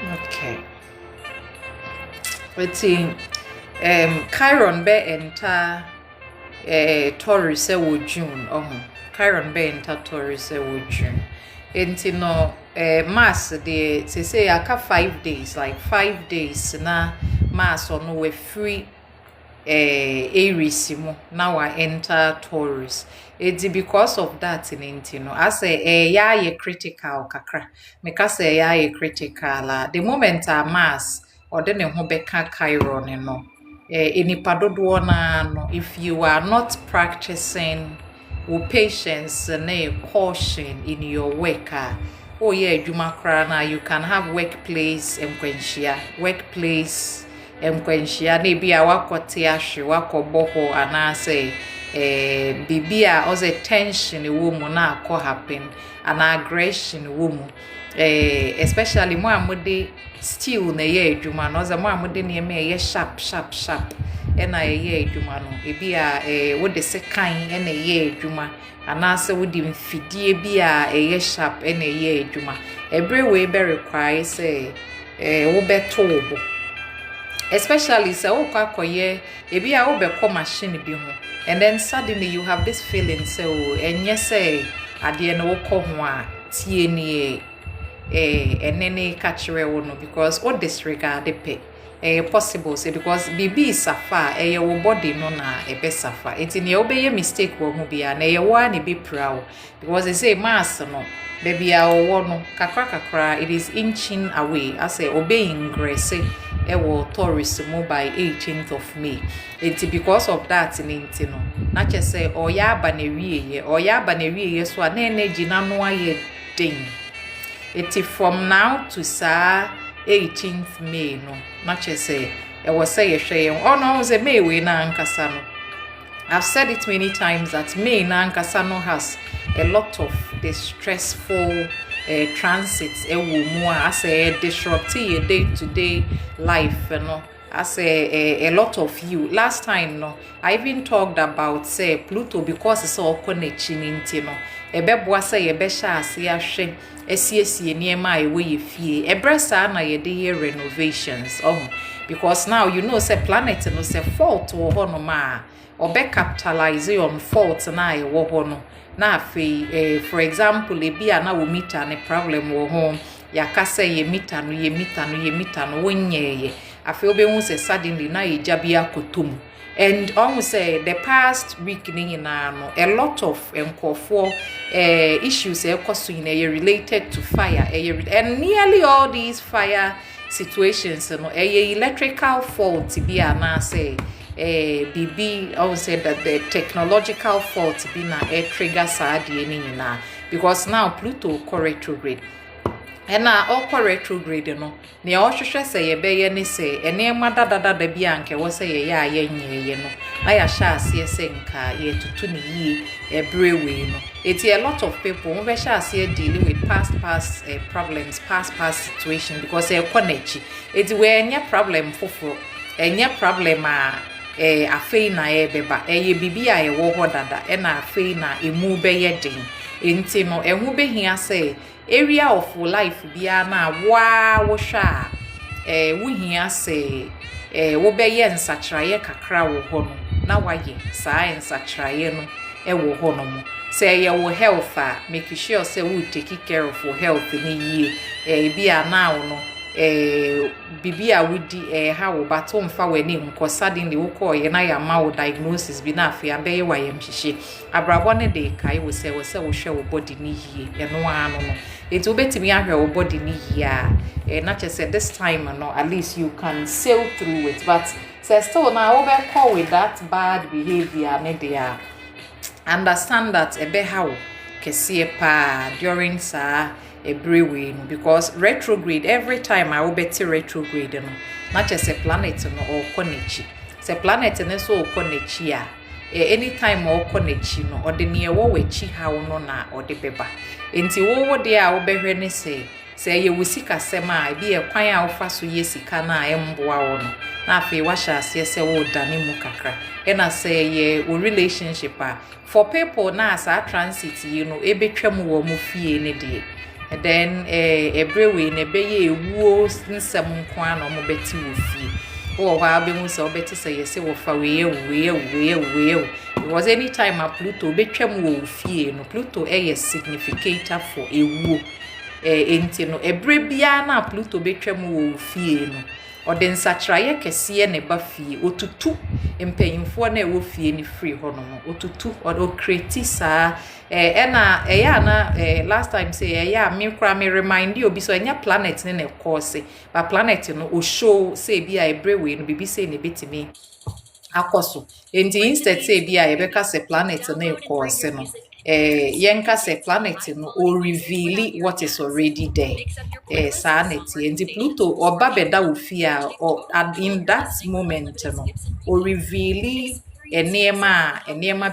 Okay. Wetin Chiron be enter Taurus wo June Chiron be enter Taurus wo June. Enti no Mars de say aka 5 days, like 5 days na Mars no we free Aries mo now I enter Taurus. It's because of that in no I say ya ye critical kakra make say ya ye critical the moment Mars or then ho beka Chiron no enipa dodo na no if you are not practicing with patience and caution in your work oh yeah adwuma kra na you can have workplace nkwanhyia na bia wakote ahwe wakobo ho anase bibia o the tension wo mu na akọ happen an aggression wo mu especially mo amode still na ye adwuma no mo amode na ye sharp na ye adwuma no bia wo de sekan na ye adwuma anase wo di mfidie bia ye sharp na ye adwuma every way be require say wo beto wo especially say o kwa koye ebi a wo be ko machine bi ho and then suddenly you have this feeling say o enye say ade na wo ko ho a tie ni enene ka kire wo no because o disregard pe possible say because bibi safa wo body no na ebe safa enti ne obeye mistake wo ho bia na ye wa ne be proud because they say mass no baby a wo no kakra it is inching away as say obeying grace ewo Taurus mo by 18th of May. It's because of that in no na che say oya aba na wiye so na energy na no aye den. It's from now to 18th May no na che say ewo say ye hwe oh no say May we na ankasa no. I've said it many times that May na ankasa no has a lot of the stressful transits ewo mu as disrupting your day-to-day life as a lot of you last time no I even talked about say Pluto because it's all connection into no ebeboa say ebesha ase ahwe esiesie niema ewe ye fie ebresa na ye dey renovations because now you know say planet no say fault wo ho no ma obe capitalize on fault na ye wo ho no na afi for example ebia na wo meter ne problem wo ho ya ka say ye meter no wonyeye afi obehu say suddenly na ye jabia kotom and say the past week ni na no a lot of enkofo issues ekoso in related to fire and nearly all these fire situations no electrical fault bia na say BB I would say that the technological fault be na trigger saadi ni na because now Pluto retrograde and na all retrograde no ne o hwehwe say ye be ye ne say enema dada bi anke wo say ye ya ye nyeye no na ya sha ase say nka ye tutu ne yi ebrewe no it's a lot of people who be sha ase deal with past problems past situation because e konechi it's where any problem foforo any problem afei na beba ye bibia ye wo ho dada na afei na emu be ye den enti no ehu be hia say area of life bia na wa wo hwa wo hia say wo be ye nsakraye kakra wo ho no na waye saa nsakraye no wo ho no mo say ye wo health make sure say we take care of your health ni yie bia na wo no bibia wudi ha wo bato mfa wani nko suddenly wo call ye na ya ma wo diagnosis bi na afia be ye wa yam hihye abrabo ne de kai wo se wo hwe wo body ni yie eno anu no etu betimi ahwe wo body ni yie na che say this time no at least you can sail through it but say still na wo be call with that bad behavior ne de understand that ebe ha wo kese pa during every because retrograde every time I will bet retrograde no not just a planet no or konechi say planet no so konechi anytime or konechi no or the near wo wechi how no na or the beba enti wo de a wo behwe ne say ye wusika sema bi e kwan a wo fa so ye sika na emboa wo no na afi wa sha ase say wo dane mu kakra e na say ye wo relationship for people na asa transit you know ebetwam wo mu fie ne de and then ebrewe na ebeye ewuo nsem nko a na mo beti wo fie wo ha be mu se obeti se yese wo fa we because anytime a Pluto betwam wo fie no Pluto a significator for ewuo enti no ebre bia na Pluto betwam wo fie no ode nsakraye kese ne ba fie otutu empanyimfo na ewo fie ni free ho no otutu o create sa na ya na last time say ya me kra me remind you obi so enya planet ne course ba planet no o show say bia ebrewe no bibi say ne betimi akoso enti instead say bia ebeka se planet na course no yenka se planet no o reveal what is already there sanity and the Pluto oba beda wo fia or in that moment no o reveal enema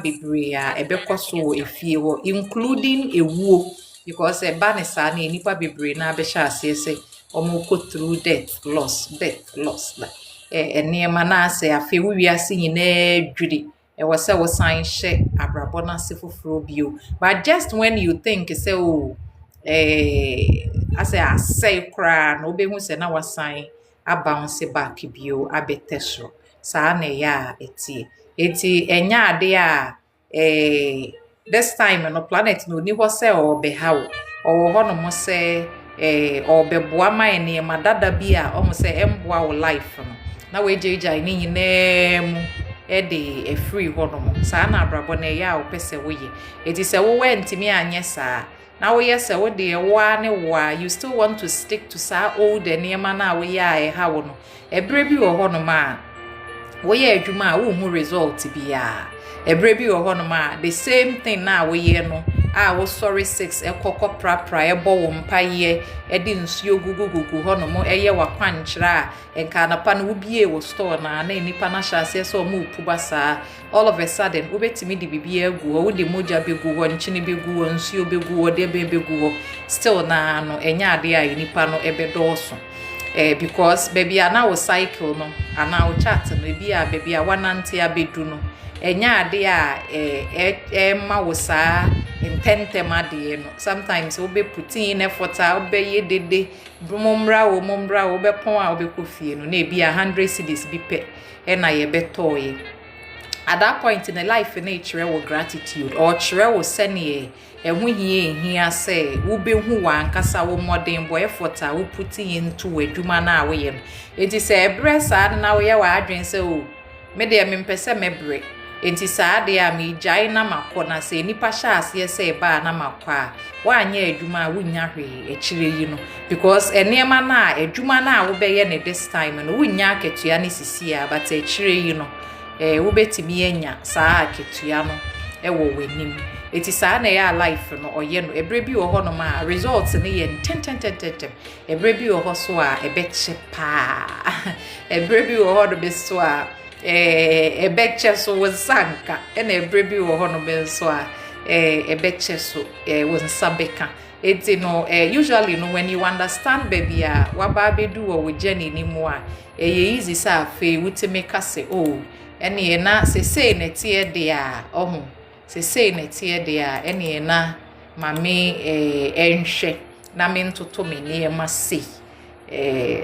bebre a ebekoso efie wo including ewuo because e ba ne sa na enipa bebre na abehya asese omo go through death loss like enema na ase afi wo wiase nyina dwiri was a sign share abrabona sefofro bio but just when you think say oh I say cry no be hu say na wasan abounce back bio abetesro saa na ya eti enya ade a this time no planet no ni ho say obehaw owo ho no mo say obeboa man ne madada bia o mo say emboa wo life no na we jeja ni nyinam ede free hono saa na abrabo na ya opese woye eti se wo wentimi anye saa na wo ye se wo de wa ne wa you still want to stick to saa old enema na wo ya ha wo no ebre bi wo hono ma wo ye adwuma wo hu result bia ebre bi wo hono ma the same thing na wo ye no wo sorry 6 ekokọ prapra ebo wo mpaye edi nsuo gugugugu hono mo eye wakwankyra enka na pa no bie wo store na nipa na hyase so mo puba saa all of a sudden obetimi di bibia egu wo de moja begu wo nchini begu wo nsuo begu wo de begu wo still na no enya ade a nipa no ebedoso because baby ana wo cycle no ana wo chart no bia baby a wanante abedu no enya ade a ma wo saa intentema de no sometimes we be putting in effort obe ye dede momra wo be pon a obe kofie no na e bia 100 cedis bi pe na ye betoye at that point in the life na chere wo gratitude or chere wo sene ehu hia say wo be hu wa ankasa wo modern boy effort a wo putting into adwuma na wo ye no enti say ebre saa na wo ye wa adwen say o me de me mpese mebre enti saa de a me jai na makona se nipa sha ase se ba na makwa wa anya adwuma wunya hwe e kire yi no because enema na adwuma na wo be ye ne this time no wunya aketua ne sisi a but e kire yi no wo betimi anya saa aketua no e wo wanim enti saa na ya life no oye no ebre bi wo ho no ma results ne ye tententententem ebre bi wo ho so a ebeche pa ebre bi wo ho do be so a ebeche so wonsanka na ebre bi wo ho no be so a ebeche so wonsabeka eti no usually no when you understand baby a waba bedu wo journey ni mu a easy sa fe wutemeka se oh ene na sesei na tie de a ohun sesei na tie de a ene na mame enhwe na me ntoto me ne ma se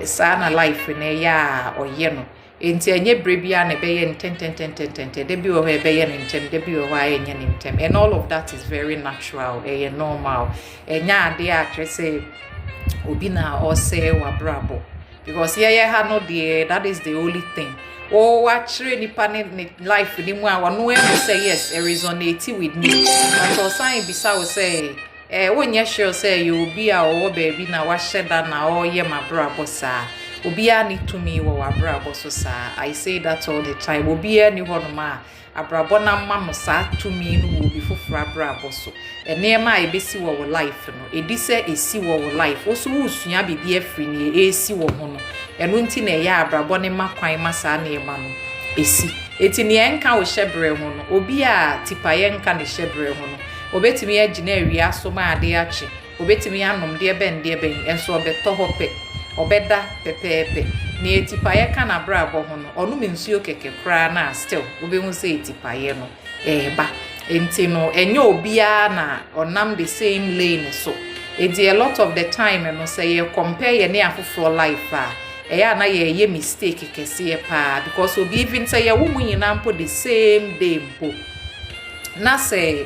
sa na life na ya oye no enti enye brebia na be ye ntententententente de bi o he be ye ntem de bi o wa enye ntem and all of that is very natural normal enya ade a trese obi na o se wa brabo because ye ha no de that is the only thing oh actually nipa ne life ni mu a wano e say yes resonate with me but so sign bisa wo say wonye sure say you be a o baby na wa sheda na o ye ma brabo sa obi a ni to me wo wa brabo so sa I say that all the time obi a ni ho no ma abrabo na ma no sa to me no wo bi foforo abrabo so enema e besi wo life no edi se esi wo life wo so wo sua bibi afri ni esi wo ho no eno nti na ya abrabo ne makwan masa na ema no esi eti ne enka wo hyebre ho no obi a tipa ye nka ne hyebre ho no obetimi agina awi aso ma ade achi obetimi anom de ben enso obeto ho pe obeda pepepe na etipa ye ka na brabo ho no onu mensuo keke kra na still obehu se etipa ye no ba enti no enye obia na onam the same lane so It's a lot of the time and say you compare your near for life na ye mistake kese pa because obi even say ya woman yina put the same day mpo na say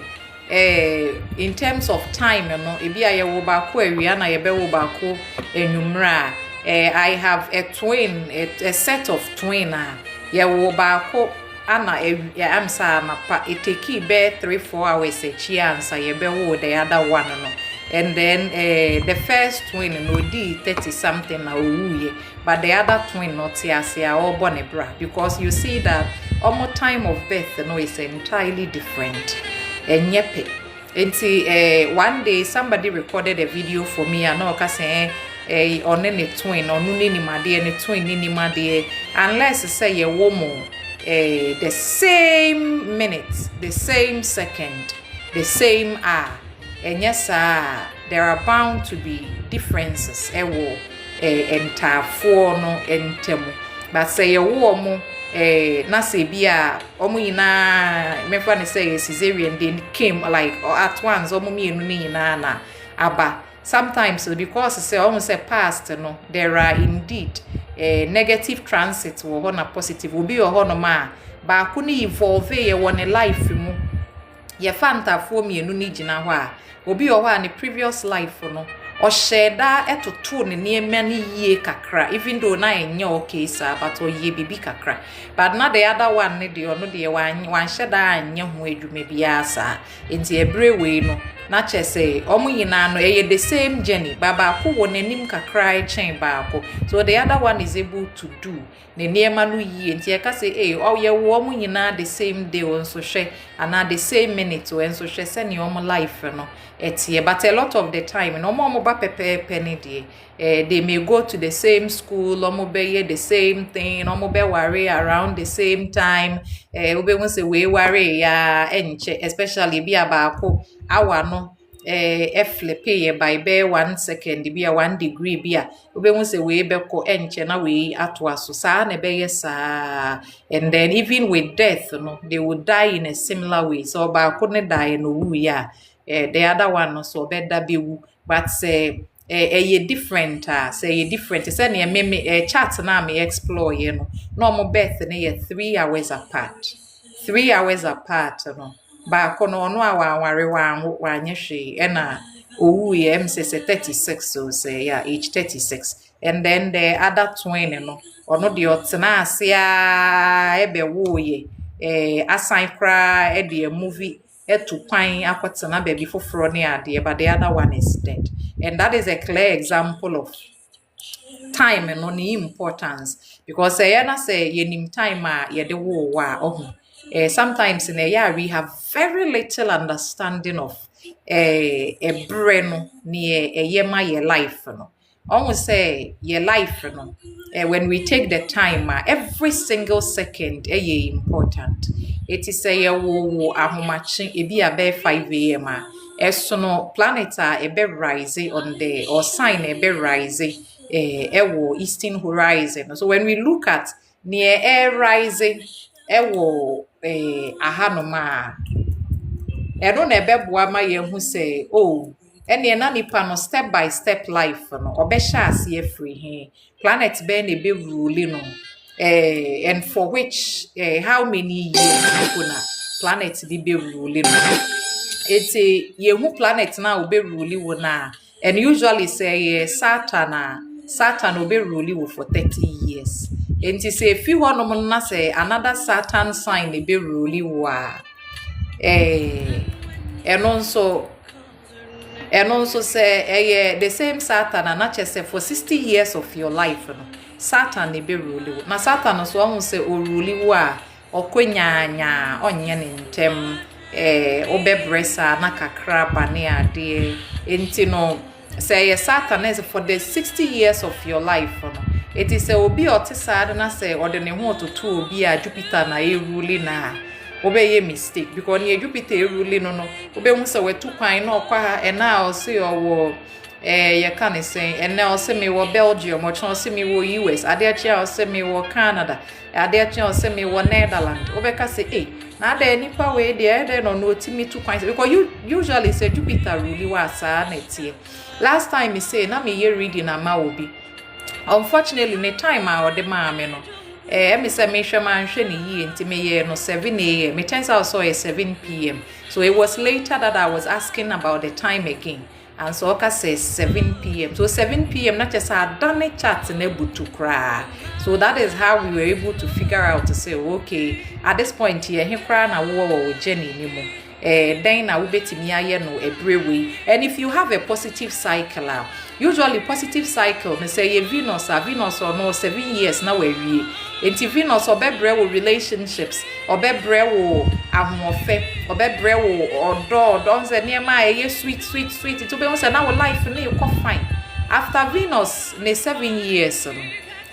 in terms of time no ebi aye wo ba ko awia na ye be wo ba ko enwumra I have a twin a set of twin ye wo ba ko ana am sa na pa it take be 3-4 hours e chi answer ye be wo the other one no. And then the first twin no di 30 something na owuye but the other twin not here all born a bra because you see that almost time of birth no is entirely different enyepe enti one day somebody recorded a video for me and no say on any twin on ni made any twin ni made unless say a woman the same minute the same second the same hour. And yes, there are bound to be differences. Ewo enta for no entemu. But say a woman na say bia omo yina me fa ne say cesarean they came like at once omo mienu ni yina na aba. Sometimes because say almost say past no there are indeed negative transit wo ho na positive obi wo ho no ma ba ku ni evolve ye won life mu ye fantafo mienu ni gina ho a obi o wa ni previous life no o sheda etoto ne niema ne yie kakra even though na enye okay sa but o yie bibi kakra but na the other one ne de ono de wan sheda anye ho adwuma bia sa enti ebrewe no na chese omo yina no the same journey baba ko wo nanim kakra chen ba ko so the other one is able to do ne niema no yie enti e ka say o ye wo omo yina the same day on so hwe and the same minute o enso hwe se ne omo life no etie but a lot of the time no omo ba pepe ne de they may go to the same school omo be the same thing omo be worry around the same time obe won say we worry ya enche especially bi abako awa no flip ye by be 1 second bi a 1 degree bi a obe won say we be ko enche na we ato aso sa na be yes and then even with death no they would die in a similar way so ba ko ne die no wu ya the other one no so better be wu but say ye different say ye different say na me chat na me explore ye no normal birth na ye 3 hours apart 3 hours apart no ba ko no no aware wa anye hwe e na owu ye em say 36 so say yeah age 36 and then the other twin no ono de otena ase e be wo ye asan kra e de movie to kwan akwatena baby foforo ne ade but the other one is dead and that is a clear example of time and no importance because na say yenim time ye de wo wa sometimes in a year we have very little understanding of a brain near a yema your life no almost say your life no when we take the time every single second important it is say wo ahomachi e bi abe 5 am eso no planet e be rise on the or sign e be rise wo eastern horizon so when we look at near air rising wo ahanoma eno na ebe boa ma ye hu say ene na nipa no step by step life no obesha ase free he planet be na be rule no and for which how many years na planet be rule no it's ye hu planet na obe rule wo na and usually say Saturn obe rule wo for 30 years enti say if you want no na say another Saturn sign be rule wo and also say the same Saturn and not just for 60 years of your life no Saturn be rule na Saturn so won say o rule wo a okwanyanya onye ne ntem obebresa na kakra bane ade enti no say Saturn is for the 60 years of your life no it is obi otisade na say ode ne ho ototo obi a Jupiter na e rule na obey mistake because near Jupiter ruling no obe hu se wetu kwan na okwa e na o se owo ye kan say and now se me wo Belgium or chon se me wo US ade acha o se me wo Canada ade acha o se me wo Netherlands obe ka say na da nipa we dey no no timi tu kwan because you usually say Jupiter rule wa sa na tie last time me say na me ye reading ama obi unfortunately ne time a ode ma me no me say me hwe man hwe ne yie nti me ye no 7 a.m. It turns out so 7 p.m. So it was later that I was asking about the time again. And so Oka says 7 p.m. So 7 p.m. not just a done chat and able to cry. So that is how we were able to figure out to say, okay, at this point here, he cry na wo with Jenny anymore. Then I will bet me no every way. And if you have a positive cycle, usually positive cycle, me say Venus or no 7 years now we. Enti Venus obebre wo relationships, obebre wo ahofe, obebre wo odo don se niema eye sweet it be won say now life na you fine. After Venus ne 7 years,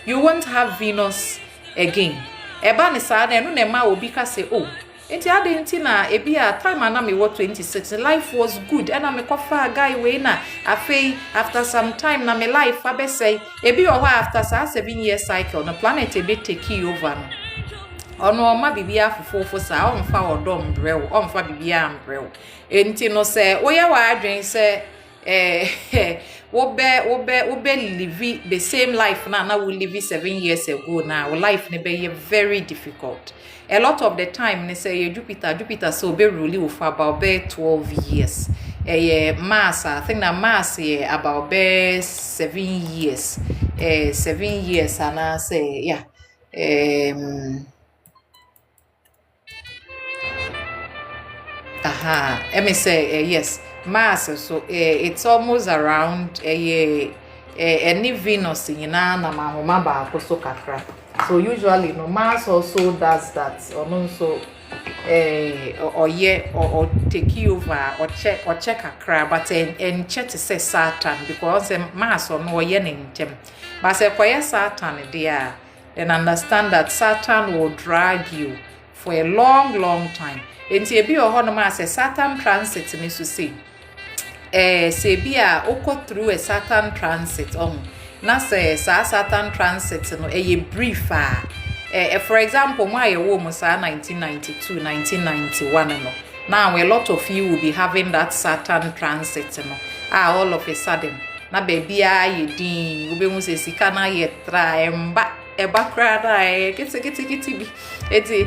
you won't have Venus again. Eba ne sa na no na ma obi ka say oh enti ade enti na ebi a time na me what 26 life was good and me kofa guy we na afei after some time na me life abesey ebi o after 7 year cycle the planet e be take over no ono ma bibia fofofo sa o mfa odom brew o mfa bibia ambrel enti no se wo ye wa adwen se wo be live the same life na we live 7 years ago now life ne be very difficult. A lot of the time they say Jupiter so be rule for about 12 years. Mars, I think that Mars about 7 years. 7 years and I say yeah. Let me say yes. Mars so it's almost around any Venus in na mahoma ba akoso kakra. So usually no Mars also does that or no so or take you over or check a crab but and check to say Saturn because Mars or no yen but say for Saturn there then understand that Saturn will drag you for a long time. And see be or no Mars Saturn transit means to see say be a oko through a Saturn transit na say Saturn transit no brief for example my wo mo 1992 1991 no now a lot of you will be having that Saturn transit no all of a sudden na baby ye din obe mu say sika na ye try eba kra da kiti bi eti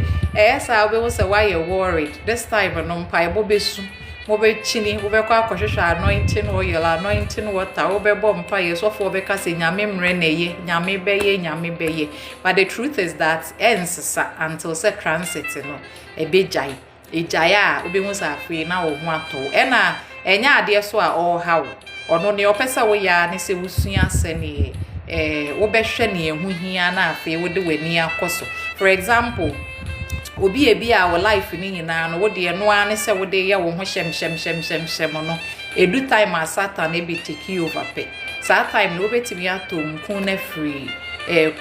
sa obe mu say why you worried this time no mpa ebo besu mo be chini wo be kwa kwahwehwa anointing oil anointing water wo be bom pa yeso fo be ka se nyame mre na ye nyame beye but the truth is that ends until say transit no e be jai ejaya wo be mu sa afi na wo ho ato e na enya ade so a all how ono ne opesa wo ya ne se wusua se ne wo be hwe ne ehu hia na afi wo de wani akoso for example obi ebi our life ni nyina no wo de no ane se wo de ye wo ho hyem no edu time a Saturn e be take over pe sa time no betimi atom kun na free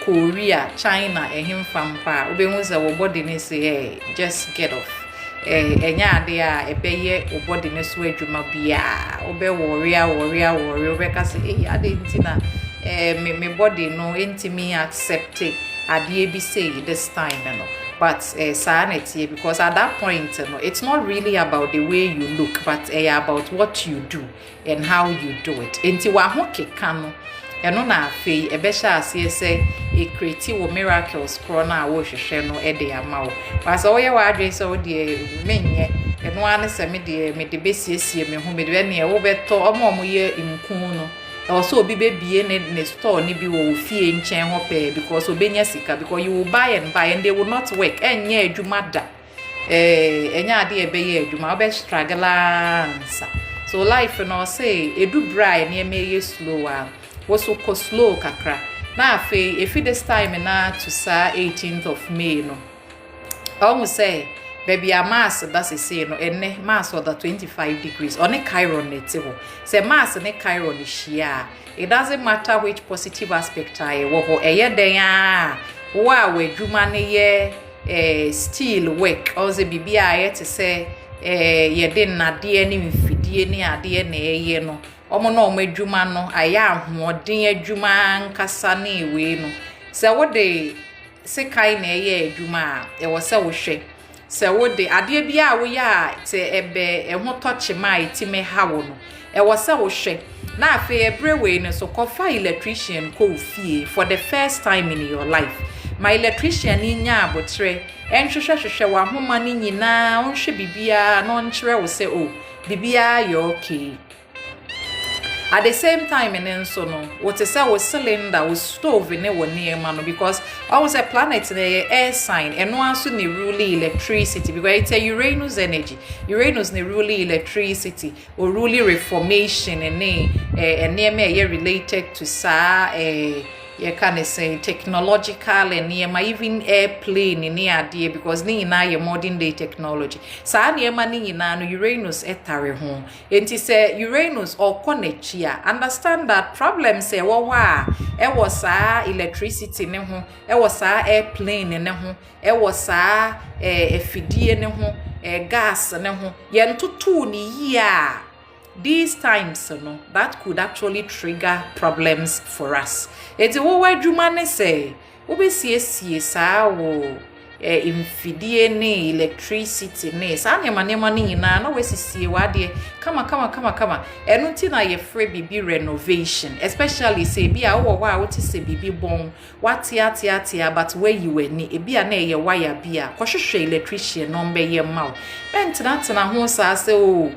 Korea China ehimfampa obe hu se wo body ni say just get off enya ade a ebeye wo body ni so adwuma bia obe worry obe ka say ade ntina me body no intimi accept ade bi say this time no. But sanity because at that point it's not really about the way you look but about what you do and how you do it. Enti wa ho keka no eno na afei ebesha ase say e create wo miracles corona wo hwehwe no de ama wo. But so ye wa adwen so de menye eno ane se me de besiesie me ho me de ne wo beto omo ye imku no also obi bebie ne store ni bi wo fie nchen ho pe because obenya sika because you will buy and they will not work enye adwuma da enya ade ebeye adwuma obe struggle ansa so life no say edu dry na emeye slow wo so ko slow kakra na afi if this time na to sa 18th of May no almost say baby a Mars that is say no enne Mars or 25 degrees on a Chiron net ho say Mars ne Chiron hia it doesn't matter which positive aspect I wo ho eye den a wo a wadwuma ne ye still work or say bibia ye te say ye den nade ne mfidie ne ade na eye no omo na omo adwuma no aya ahoden adwuma nkasa na ewe no say wo de se kai na eye adwuma e wo se wo hwe se wo de ade bia wo ya te ebe ho toche mai ti me hawo no e wo se wo hwe na afi ebre we ne so kofa electrician ko fie for the first time in your life. My electrician ni nya abotre enhwehwehwehwe wa homa ni nyina onhwe bibia na onkyere wo se o bibia yo okay. At the same time in so no what is say was cylinder was stove ne wo near man because I was a planet in the air sign and no also ne ruling electricity because it's a Uranus energy. Uranus ne ruling electricity or ruling reformation and near related to sa you can say technological and even airplane in idea because ni na your modern day technology. Sa ni ni na no Uranus etare ho. Enti say Uranus or konechia. Understand that problem say wa e was sa electricity ne ho, e was sa airplane ne ho, e was sa efidie ne ho, gas ne ho. Ye ntutu ni ya. These times, that could actually trigger problems for us. It's what Jumane say, Obesie sa wo infidie ne electricity ne sa nema ni na no wesisie wade kama enu ti na ye free bibi renovation especially say bia wo wa wo ti se bibi bon watia but where you were ni ebia na ye wire bia kohwehwe electrician no mbe ye mawo bentina ho sa se o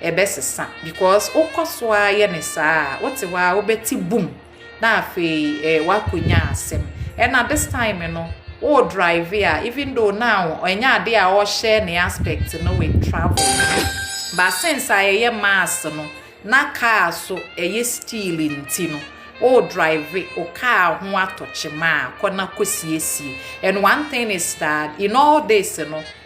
ebesisa because okoswa ye ne saa wote wa obeti boom na afi wakonya asem and at this time o drive here even though now enya ade a o share ne aspect no with travel but since I mass no na car so steel nti no o drive o car ho atochema kona kosiesie and one thing is that in all this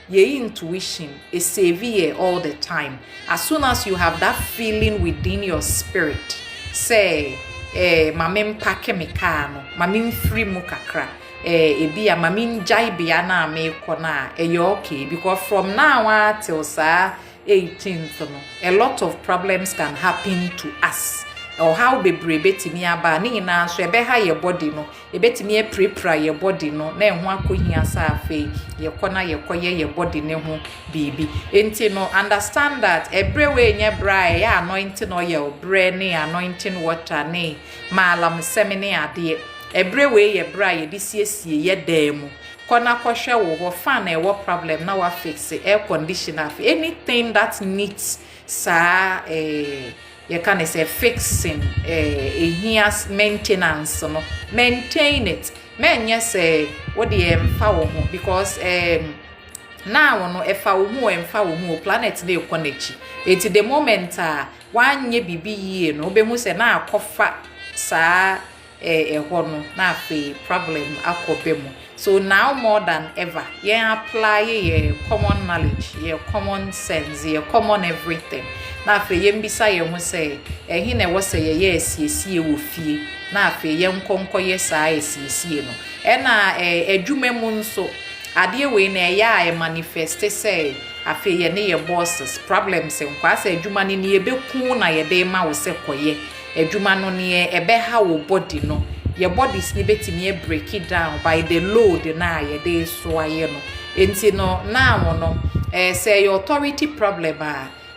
your intuition is severe all the time. As soon as you have that feeling within your spirit, say, mamim pake me kano, mamim free mukakra, ebia mamim jai biana me kona, okay, because from now till sa 18th, a lot of problems can happen to us. Or how be betimi aba ni na so ebe ha your body no e betimi e prepare your body no na ehun akohia sa afi ye kona ye koye your body ne ho bibi enti no understand that ebre we nya bra ya anointing oil bre ne anointing water ne malam semine ade ebre we ye bra ye disiesie ye demu kona kohwe wo fan e wo problem na wa fix air conditioner anything that needs sa you can say fixing here's maintenance no maintain it men say what the emfa wo because now no efa wo mu emfa wo mu planet dey connect it the moment wanye bibi yie no obehu say na akofa sa ho no na afi problem akobemu. So now more than ever apply your common knowledge, your common sense, your common everything. Na afi yembisa ye ho say ehi na wo say ye asiesie wo fie na afi ye nkonko ye saa asiesie no na adwuma mu nso ade we na ya manifest say afi ye ne ye bosses problems nkwa say adwuma ni ye beku na ye de ma wo se koye adwuma no ne ebe ha wo body no your body's ni betimi e break it down by the load na ye de so aye no enti no now no say your authority problem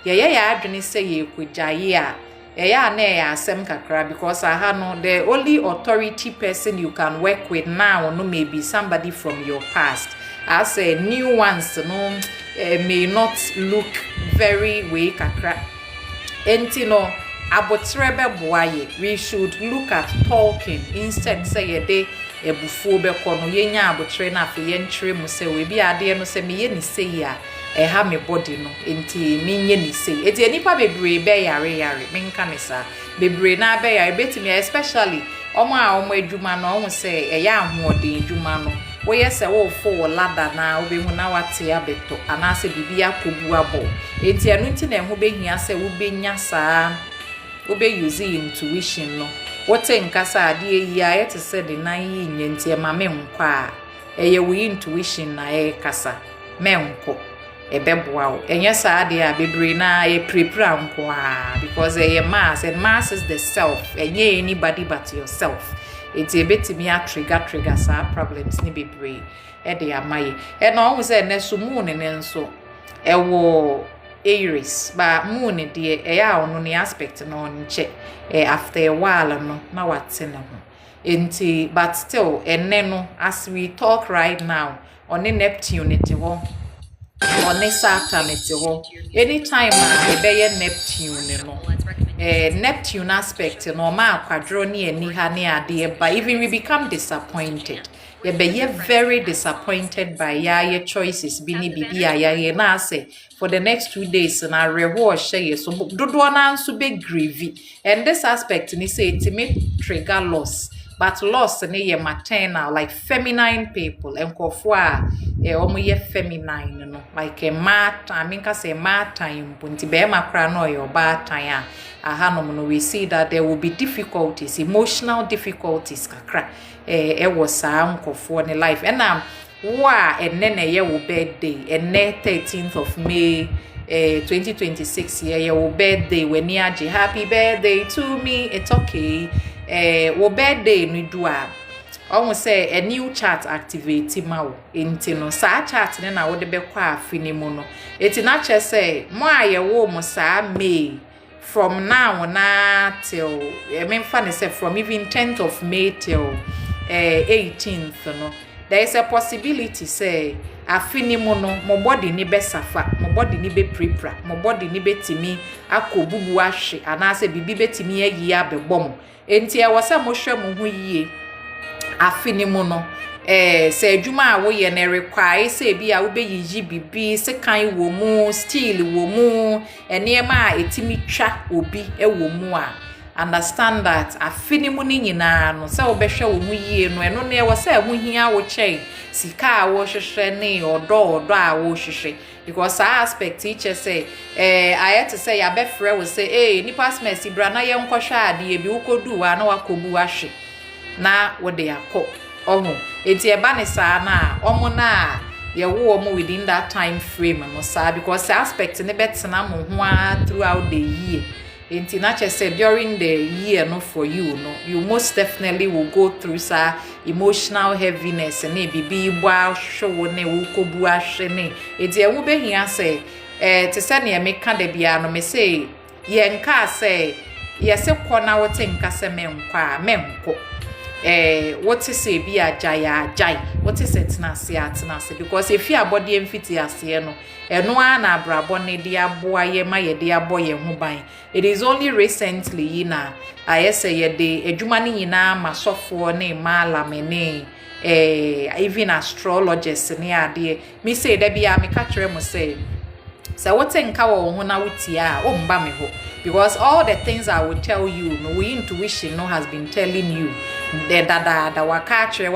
ye adwene say ye kujaye na ya asem kakra because aha no the only authority person you can work with now no maybe somebody from your past as a new ones no may not look very way kakra enti no abotrebe boaye we should look at talking instead say ye de ebufu be kono ye nya abotre na afi ye nkyere mu say we bi ade no say me ye ni say ya ha me body no enti menye ni say eti enipa bebre be yare menka ne sa bebre na be yare betimi especially omo adwuma no omo say ya ahoode adwuma no wo ye say wo fo wo lada na obehu na wate abeto anase bibia kobu abo enti anu nti na ho behia say wo benya saa obe use intuition no what nkasa ade yi ayete said na yi nyenti e ma menkwa eye wo intuition na e kasa menko ebeboa o enye sa ade a bebre na e prepare nko because eye mass and mass is the self enye anybody but yourself it ebetimi a trigger sa problems ni bebre e de amaye e na o se ne so mu ne nso e wo Aries ba moon de eya ono ne aspect no nche after a while no na wate ne ho enti but still enne no as we talk right now on Neptune te ho on Saturn te ho anytime ebeye Neptune no Neptune aspect no ma kwadro ne ani ha ne ade ba even we become disappointed ye very disappointed by your choices bini bibi ya na say for the next 2 days na rewo share so dodo na nso be grievy and this aspect ni say it may trigger loss but loss ne ye maternal like feminine people enkofo a omo ye feminine no like a mat I mean ka say mat time bunti be ma kra no yo ba time a ahanom no we see that there will be difficulties emotional difficulties kakra was nkofo ne life and wa enne ye wo birthday enne 13th of May 2026 ye wo birthday when you aje happy birthday to me it's okay wo birthday no do a almost say a new chat activate ma wo enti no sa chat ne na wo de be kwa afini mu no eti na che say mo aye wo mo sa May from now na till I mean funny say from even 10th of May till 18th no there is a possibility say afini mu no mo body ni be safa mo body ni be prepra mo body ni betimi akobubu ahwe anase bibi betimi ayi abebom enti e wose mo hwe mo ho yie afini mu no se adwuma a wo ye na require se bi a wo be yiji bibi se kan wo mu steel wo mu enema a etimi twa obi wo mu a understand that afini mu ni nyina no se obehwe wo mu yie no eno ne wo se ho hia wo chei sika a wo hwehwe ne odo a wo hwehwe because our aspect teacher say I had to say ya befre wo say nipa smesi bra na ye nkohwe ade bi wo kodu wa na wakobu ahwe na wo de yakọ omo enti eba ne saa na omo na ye wo omo within that time frame no saa because the aspect ne betena mo ho throughout the year. Enti na che say during the year no for you no you most definitely will go through sa emotional heaviness ne bibi bwa show ne wo kobu ahwe ne enti e wo behia say te say ne me ka da bia no me say ye nka say ye se kọ na wo te nka se me nkwa a me nko what is say be a jai what is it na se because if you body emfiti ase no eno na abrabo ne dia aboa ye ma ye dia boye ho ban it is only recently na ayese ye de adwuma ne nyina masofo ne malamene even astrologers ne ade me say da bia me ka kire mo say what nka wo ho na wutia o mba me ho because all the things I will tell you no we intuition no has been telling you the da waka kire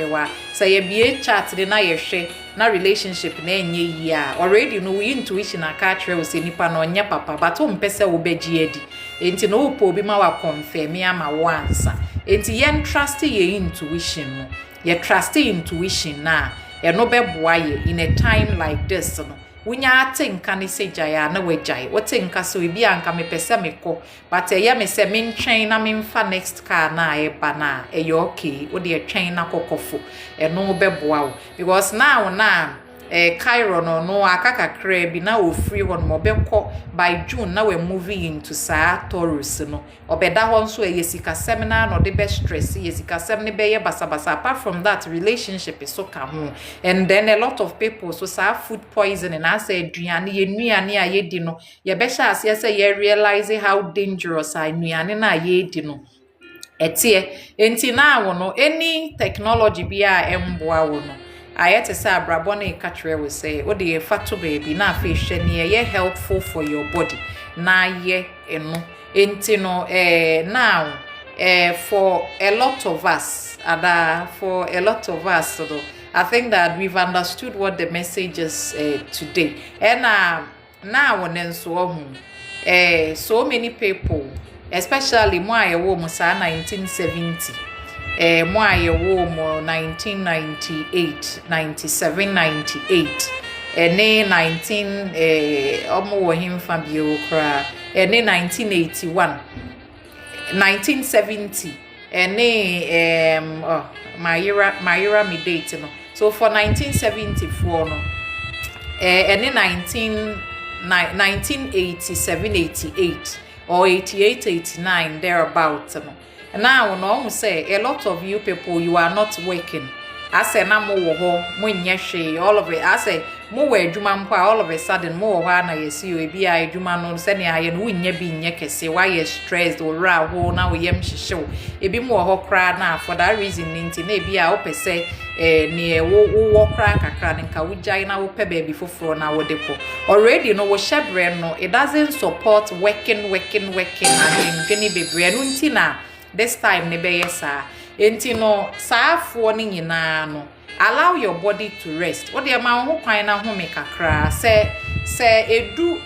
wa say ye bie chat de na ye hwe na relationship na enye yi a already no we intuition aka kire wo se nipa no nya papa but o mpese wo beji edi enti no po bi ma wa confirm ya ma wo ansa enti ye trust ye intuition no ye trust intuition na ye no beboa ye in a time like this no Wunya tinka ni se jaya na wejai. Wotinka so ibi anka me pese me ko. But ye me se min train na min fa next car na e bana e yo okay. Wo de train na kokofo. E no beboa wo. Because now Cairo no akaka kra bi na ofri hon mo beko by June na we moving into sa Taurus no. Obeda hon so e yesika seminar no de be stress yesika sem ne be ye basa apart from that relationship is so ho and then a lot of people so sa food poisoning na say aduane ye nuane a ye di no ye be sha ase say ye realize how dangerous a nuane na ye di no etie enti na wo no any technology bi a emboa wo no ayete say abrabo na ikatre we say wo de fato baby na afa hwe ne ye helpful for your body na ye eno enti no now for a lot of us so I think that we've understood what the message is today and now when so many people especially mo ayewo mo sa 1970 mo ayewo mo 1998 97 98 ene 19 omo wo himfa bio kra ene 1981 1970 ene Mayra me date no so for 1974 no ene 1987-88 or 88-89 thereabouts no. Now no say a lot of you people you are not working. I say na mo wo ho mo nyehwe all of it. I say mo wo adwuma mpo all of a sudden mo wo ha na yesi o ebi a adwuma no se ne aye no wunye bi nye kese why you stressed or ra ho na wo yem hyehyew ebi mo wo ho kra na for that reason nti na ebi a wo pese ne wo kra kakra nka wo jai na wo pe baby foforo na wo depo already no wo shebre no it doesn't support working and gani bebre no nti na this time ne be yesa enti no saafo ni nyina no allow your body to rest what dey ma ho kwan na ho me kakra se edu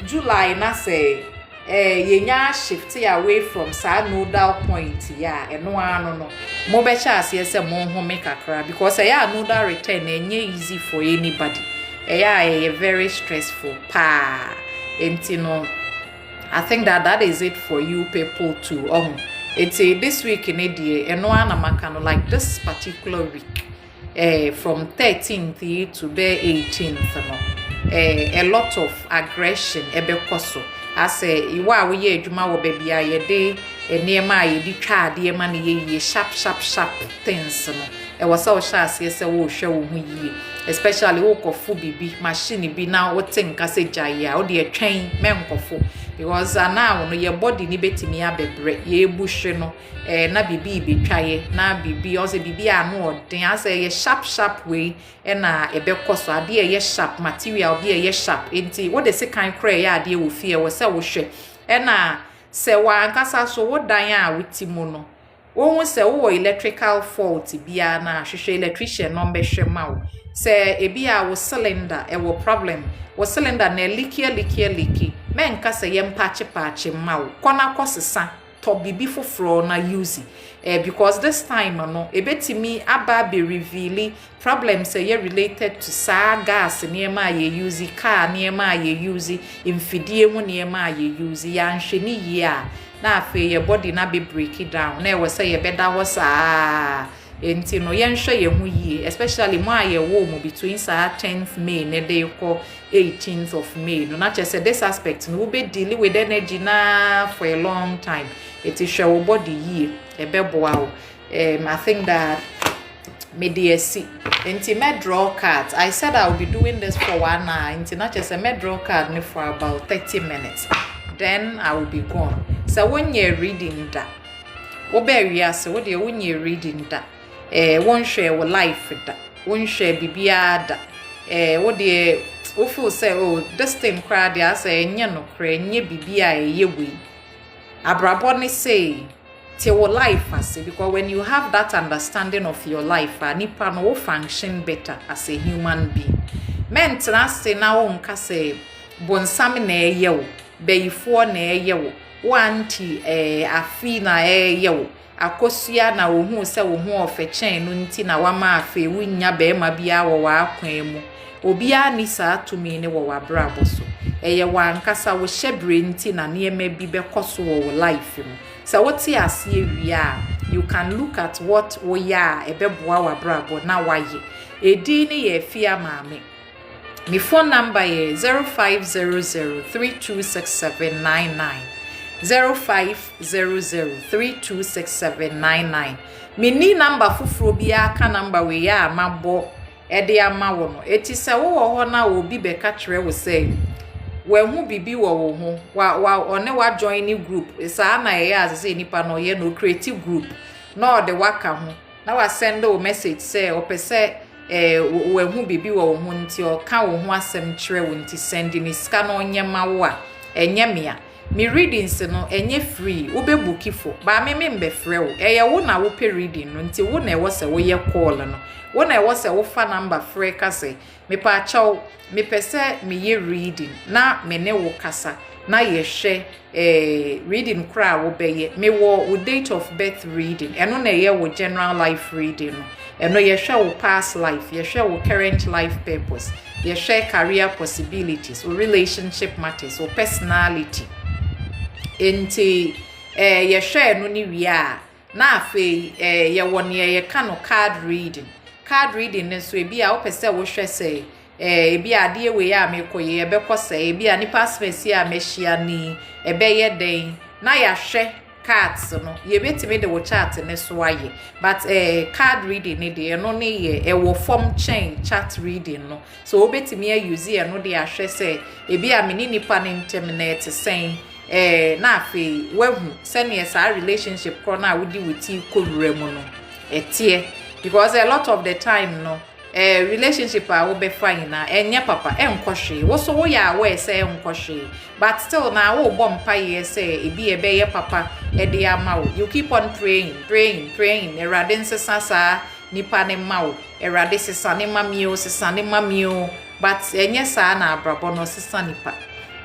July na say yenya shift away from sa nodal point ya eno ano no mo be cha ase se mo ho me kakra because ya nodal return enye easy for anybody ya very stressful pa enti no I think that is it for you people to it's this week in India and one amakano like this particular week from 13th to the 18th no a lot of aggression ebekoso I say iwa we ye adwuma wo baby aye de enema aye di twa ade ma ne ye sharp things no e was so sha se wo hwe wo hu yie especially wo kofo bibi machine bi na wo tinka se jaya wo de atwen menkofo because now no your body ni betimi abebre ye buhwe no na bibi betwaye na bibi o se bibi anu odin ase ye sharp way na ebekoso ade ye sharp material bi ye sharp enti wo de se kan kra ye ade wo fie wo se wo hwe na se wa ankasa so wo dan a wutimu no wo se wo electrical fault bia na hwehwe electrician no mbehwe ma wo se ebia wo cylinder e wo problem wo cylinder na leaky menka se yem patch ma wo kona kosesa to bibi foforo na use because this time no ebetimi aba be reveal problems say related to sa gas niema ye use car niema ye use infidie mu niema ye use ya nhwe ni ye a na afa ye body na be break it down na e we say ye beda ho sa enti no yenhwe ye hu yie especially mo aye wo mo between sa 10th May ne dey ko 18th of May no na say this aspect no be deal with energy na for a long time it is show body yie e be boa o I think that me dey see enti me draw cards I said I will be doing this for 1 hour enti na say me draw card ne for about 30 minutes then I will be gone so when you reading that wo be wiase wo dey when you reading that won share wo life da won share bibia da wo de wo feel say oh this thing crowd ya say enye no kra enye bibia we abrabo ne say te wo life ase because when you have that understanding of your life nipa no wo function better as a human being men trust na wo nka say bonsam na eye wo beyifo na eye wo wanti afi na eye wo akosua na wo hu se wo hu ofechen no nti na wama afa wunya be ma bia wo wa akwan mu obia ni sa atumi ne wo wabrabo so eye wankasa wo hyebre nti na niema bi be koso wo life mu so what ase ewia you can look at what wo ya ebeboa wabrabo na waye edi ni ye fia maame my phone number is 0500326799 0500326799 mini number fufuro bia ka number we ya mabo ede amawo no eti se wo ho na obi be ka kire wo say we hu bibi wo ho wa one wa join ni group isa na ye as say nipa no ye no creative group no de waka ho na wa send o message say o pese we hu bibi wo ho nti o ka wo ho asem kire wo nti send ni ska no nyema wo a enyemia me readings no enye free wo be booki for ba me mbe frɛ wo eye wo na wo pe reading no nti wo na e wo se wo ye call no wo na e wo se wo fa number frɛ ka se me pa chaw me pese me ye reading na me ne wo kasa na ye hwɛ reading kra wo be ye me wo date of birth reading eno na ye wo general life reading no eno ye hwɛ wo past life ye hwɛ wo current life purpose ye hwɛ career possibilities or relationship matters or personality enti ye hwɛ no ni wia na afi ye won ye ka no card reading ne so e bia wo pese wo hwɛ say ebi ade we ya mekoye ebe kosa ebi anipa space ya mehia ni ebe ye den na ya hwe cards no ye betime de wo chat ne so aye but card reading ne de no ne ye e wo form chain chat reading no so wo betime use ye no de ahwe se ebi a meni nipa ne internet sen na afi wahu sene sa relationship ko na wudi wuti ko wura mu no etie because a lot of the time no relationship a wo be fine na enye papa enkohwe wo so wo ya we say enkohwe but still na wo bom pa ye say ebi ebe ye papa e de ama wo you keep on praying erade nsesa nipa ne ma wo erade sesa ne mamio but enye sa na abrabo no sesa nipa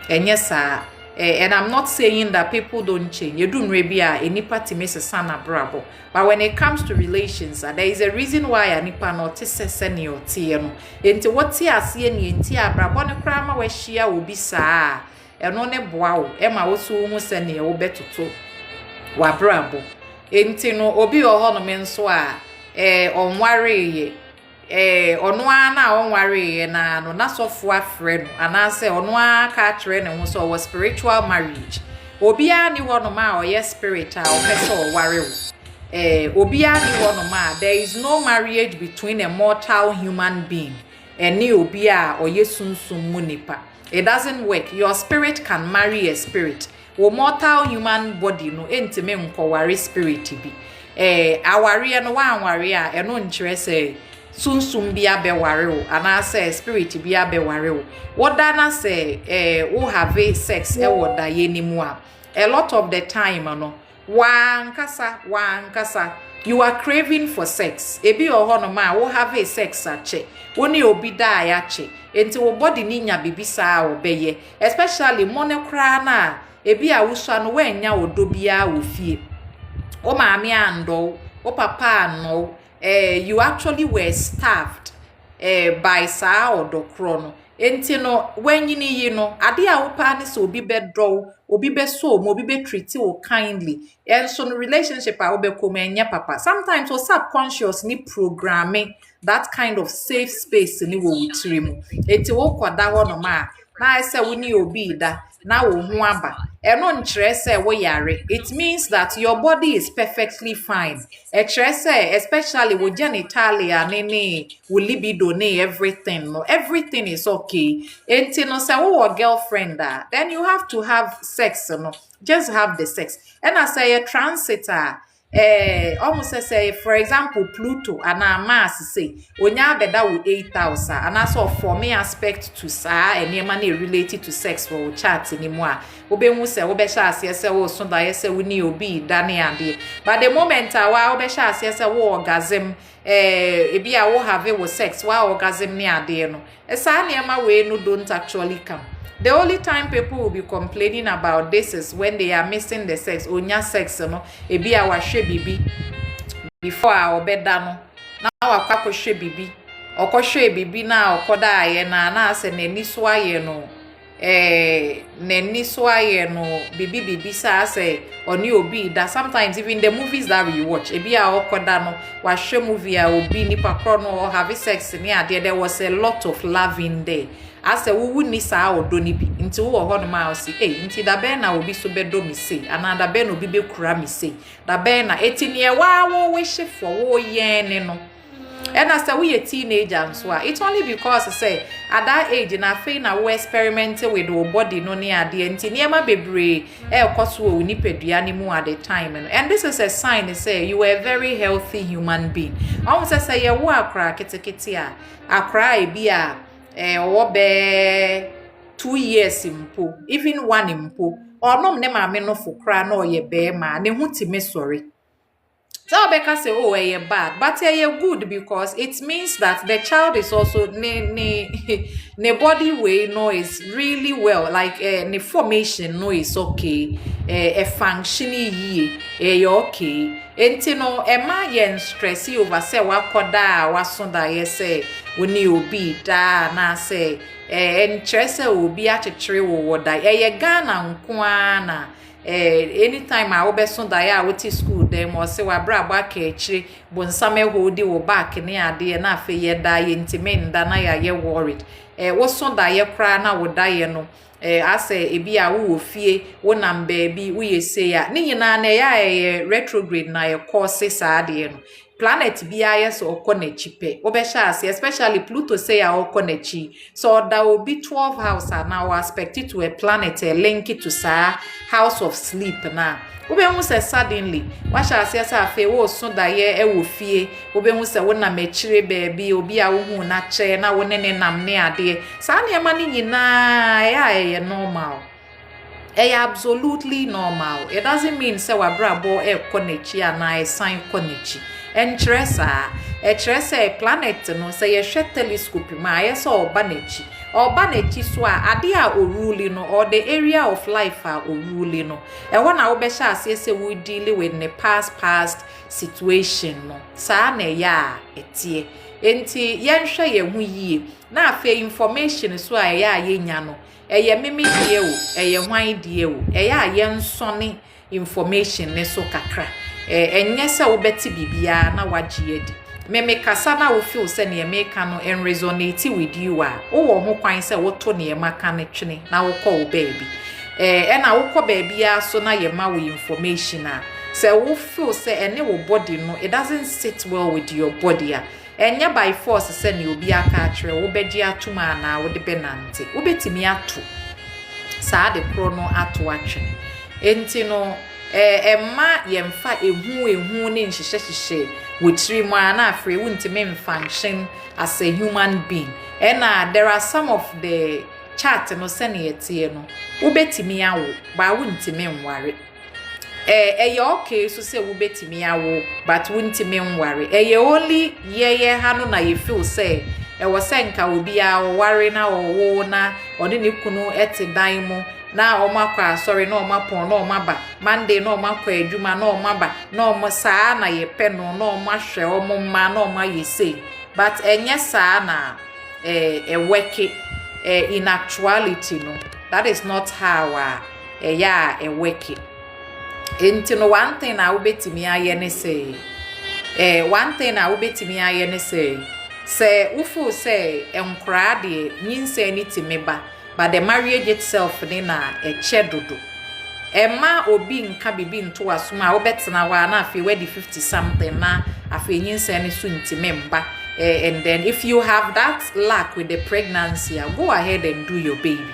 enye sa and I'm not saying that people don't change. You do maybe a nipa timese sana brabo. But when it comes to relations, there is a reason why a nipa not seseni or tieno. Enti what tia see ni enti abrabo ne krama we shia obi saa. Eno ne boa ema wo so hu sene wo betoto wa brabo. Enti no obi oho no me nso a onware ye ono na onware na no na sofo afre no anase ono aka kire ne ho so was spiritual marriage obia ni wono ma o yes spirit a o pese o ware wo obia ni wono ma there is no marriage between a mortal human being and ni obia o yesunsum mu nipa. It doesn't work. Your spirit can marry a spirit. Wo mortal human body no entime nko ware spirit bi aware no wan ware a eno nkire say sunsum bia be ware wo anase spirit bia be ware wo woda na say wo have sex woda ye nimu a lot of the time no wankasa you are craving for sex ebi oho no ma wo have sex ache woni obi da ya che enti wo body ni nya bibisa wo beye especially monekra na ebi a wusua no wanya odo bia wo fie o maami ando o papa no you actually were starved by sa odokro no enti no wanyini yi no ade a wo pa ne so obi bedro obi be so mo obi be treat you kindly and so no relationship a wo be come enya papa sometimes so subconscious ni programming that kind of safe space ni wo wutiri mu enti wo koda ho no ma na ese wo ni obi da na wo ho aba eno nkyere se wo yare it means that your body is perfectly fine kyere se especially wo genitalia ne wo libido ne everything no everything is okay enti no se wo girlfriend da then you have to have sex no just have the sex and I say a transitor almost say for example Pluto and Mars say onya beda with 8,000 and also for me aspect to sa and money related to sex for chat anymore obenwu say obesha ase say wo so da say we ni obi dane ande but the moment wa obesha ase say wo orgasm ebi a wo have wo sex wa orgasm ni ade no esa na we no don't actually come. The only time people will be complaining about this is when they are missing the sex. Onya sex no ebi a wahwe bibi before a obeda no na wakwa hwe bibi okohwe bibi na okoda aye na ase nani so aye no nani so aye no bibi sa say oni obi that sometimes even the movies that we watch ebi a okoda no wahwe movie a obi nipa kro no have sex ni ade there was a lot of love in there. Ase wuwu ni saa odo ni bi nti wo ho no ma o si nti da be na obi so be do mi sei ana da be na obi be kura mi sei da be na etini e wa wo wish for wo yen ni no and as we a teenager so it's only because say at that age na fe na we experiment with your body no ni ade nti niema bebre koso wo ni pedua ni mu at the time and this is a sign say you are a very healthy human being almost say ye wo akra ketekete a akra e bi a obe 2 years impo even 1 impo onom ne maame no fokra na oye be ma ne hutime sorry so Becca say oh you're bad but you're good because it means that the child is also ne body way no is really well like ne formation no is okay a functioning ye you're okay enti no ema yen stress over say wakoda wasonda ye say woni obi da na say enkyerese obi akyekyere wo woda ye Ghana nko na anytime I obeso da ya woti school dem o se wa bra ba ka echire bonsam ehodi wo back ne ade na afa ye da ye ntime nda na ya ye worried wo so da ye kra na wo da ye no ase ebi a wo fie wo nam baabi wo ye se ya ne nyina na ya retrograde na ye course sa ade no planet bia yes okonechi pe obesha ase especially Pluto say ya okonechi so that will be 12 house and now aspect it to a planet link it to sa house of sleep na obenhu say suddenly washa ase say afa wo so da ye wo fie obenhu say wo na mechire baabi obi a wo hu na che na wo ne nam ne ade sa na ema ni nyina ya normal absolutely normal. It doesn't mean say wa brabo konechi and sign konechi entresa a planet no say a telescope ma yes or banechi so ade a oruli no or the area of life a oruli no e wona wo be sha say we deal with the past situation no sa na ya etie enti yenhwe ye hu yie na afa information so a ya nya no eye meme die o eye hwan die o eye aye nsone information ne so kakra enye se wo beti bibia na wagye adi meme kasa na wo feel se ne emeka no en resonate with you a wo ho kwan se wo to ne emaka ne twene na wo kɔ wo baabi na wo kɔ baabi a so na ye ma wo information a se wo feel se ene wo body no it doesn't sit well with your body a enya by force se ne obi aka atwere wo bedi atuma na wo de benante wo betimi ato saa de pro no ato atwene enti no emma yemfa ehu ne nhyehyehye wotiri mu ana afre wuntime function as a human being and there are some of the chart no sene yetie no wo betimi awo ba wuntime nware ye okay so say wo betimi awo but wuntime nware ye only ye ha no na ye feel say wo se nka obi a ware na wo na one ne kunu ete dan mu na omakwa sorry na omapon na omaba Monday na omakwa adwuma na omaba na omosaa na ye pe no na omahwe omma na omayese but enye saa na work in actuality no that is not how work enti no one thing na obetimi aye ne say say ufu say enkra de nyinse ni timeba but the marriage itself na chedodo emma obi nka bibi nto asoma obetena wa na afi wedi 50 something na afi nyinse ni so ntimemba and then if you have that luck with the pregnancy go ahead and do your baby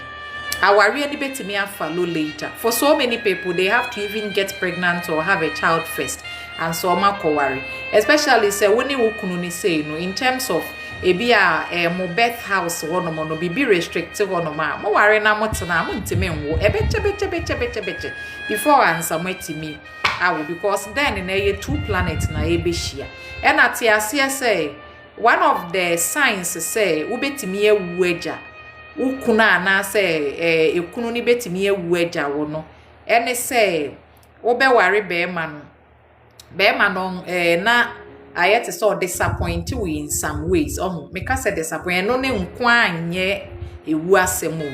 our really betimi follow later for so many people they have to even get pregnant or have a child first and so worry especially say when you kunu say no in terms of ebia mo birth house wono mo no bibi restrictive wono ma mo ware na mo tena mo ntime nwo ebeche before answer metimi awo because then na ye two planets na ebehia e na te ase say one of the signs say ubetimi ewu eja ukuna na say ekunu ni betimi ewu eja wo no ene say obe ware be ma no na ayete so disappoint we in some ways make us say disappoint no ne nko anye ewu asemo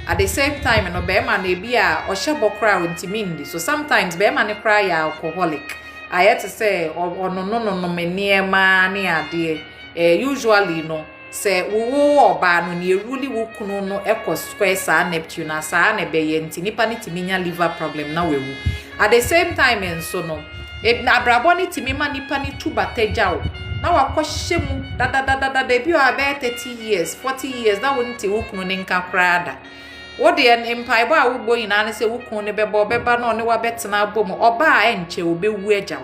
at the same time no be ma na bi a ohye bokra ontimi ndi so sometimes be ma ne cry ya alcoholic ayete say no meniema ne ade usually no say wo oba no ne eruli wo kunu no ekọ square sa Neptune na sa na be ye nti nipa ne timinya liver problem na wewu at the same time en so no abrabo ni timima nipa ni tubateja na wakohye mu da bi o abe 30 years 40 years na wonti wukunu ne nka krada wo de empaibo a wo ina ne se wukunu ne beba na one wa betena abom oba a enche obewu agya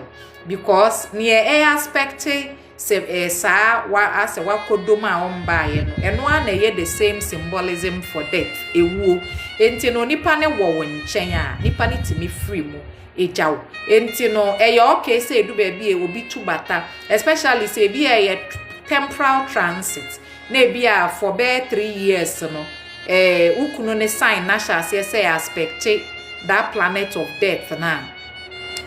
because near aspect se sa wa ase wakodom a omba ye no eno na ye the same symbolism for death ewu enti no nipa ne wo nchen a nipa ne timi free mu ejaw enti no okay say edu ba bi obi tubata especially say bi temporal transit na bi for be 3 years no ukunu ne sign na sha say aspect that planet of death na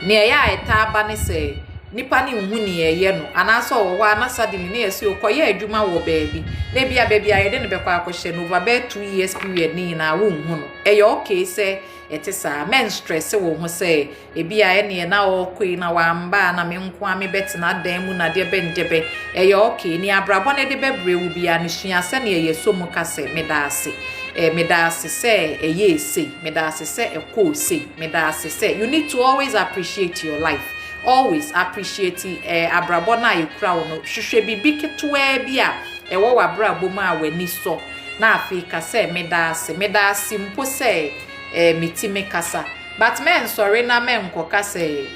ne eta ba ne say nipa ni hu ni ye no anaso wo anasa de ni esi okoye adwuma wo baabi na bia baabi ayede ne bekọ akohye no over 2 years period ni na wo hu no okay say ete sa men stress wo ho say ebi a ene na o koi na wamba na me nko a me betina dan mu na de bendebe eye okay ni abrabo na de bebre wo bia ne sua se na eye so mu kase medase say eye say medase say eko say medase say you need to always appreciate your life. Always appreciate abrabo na yekura wo no hwehwe bibi ketwa bia ewo wabrabo ma wani so na afi ka say medase mpo say mitime kasa but men sorry na men koka say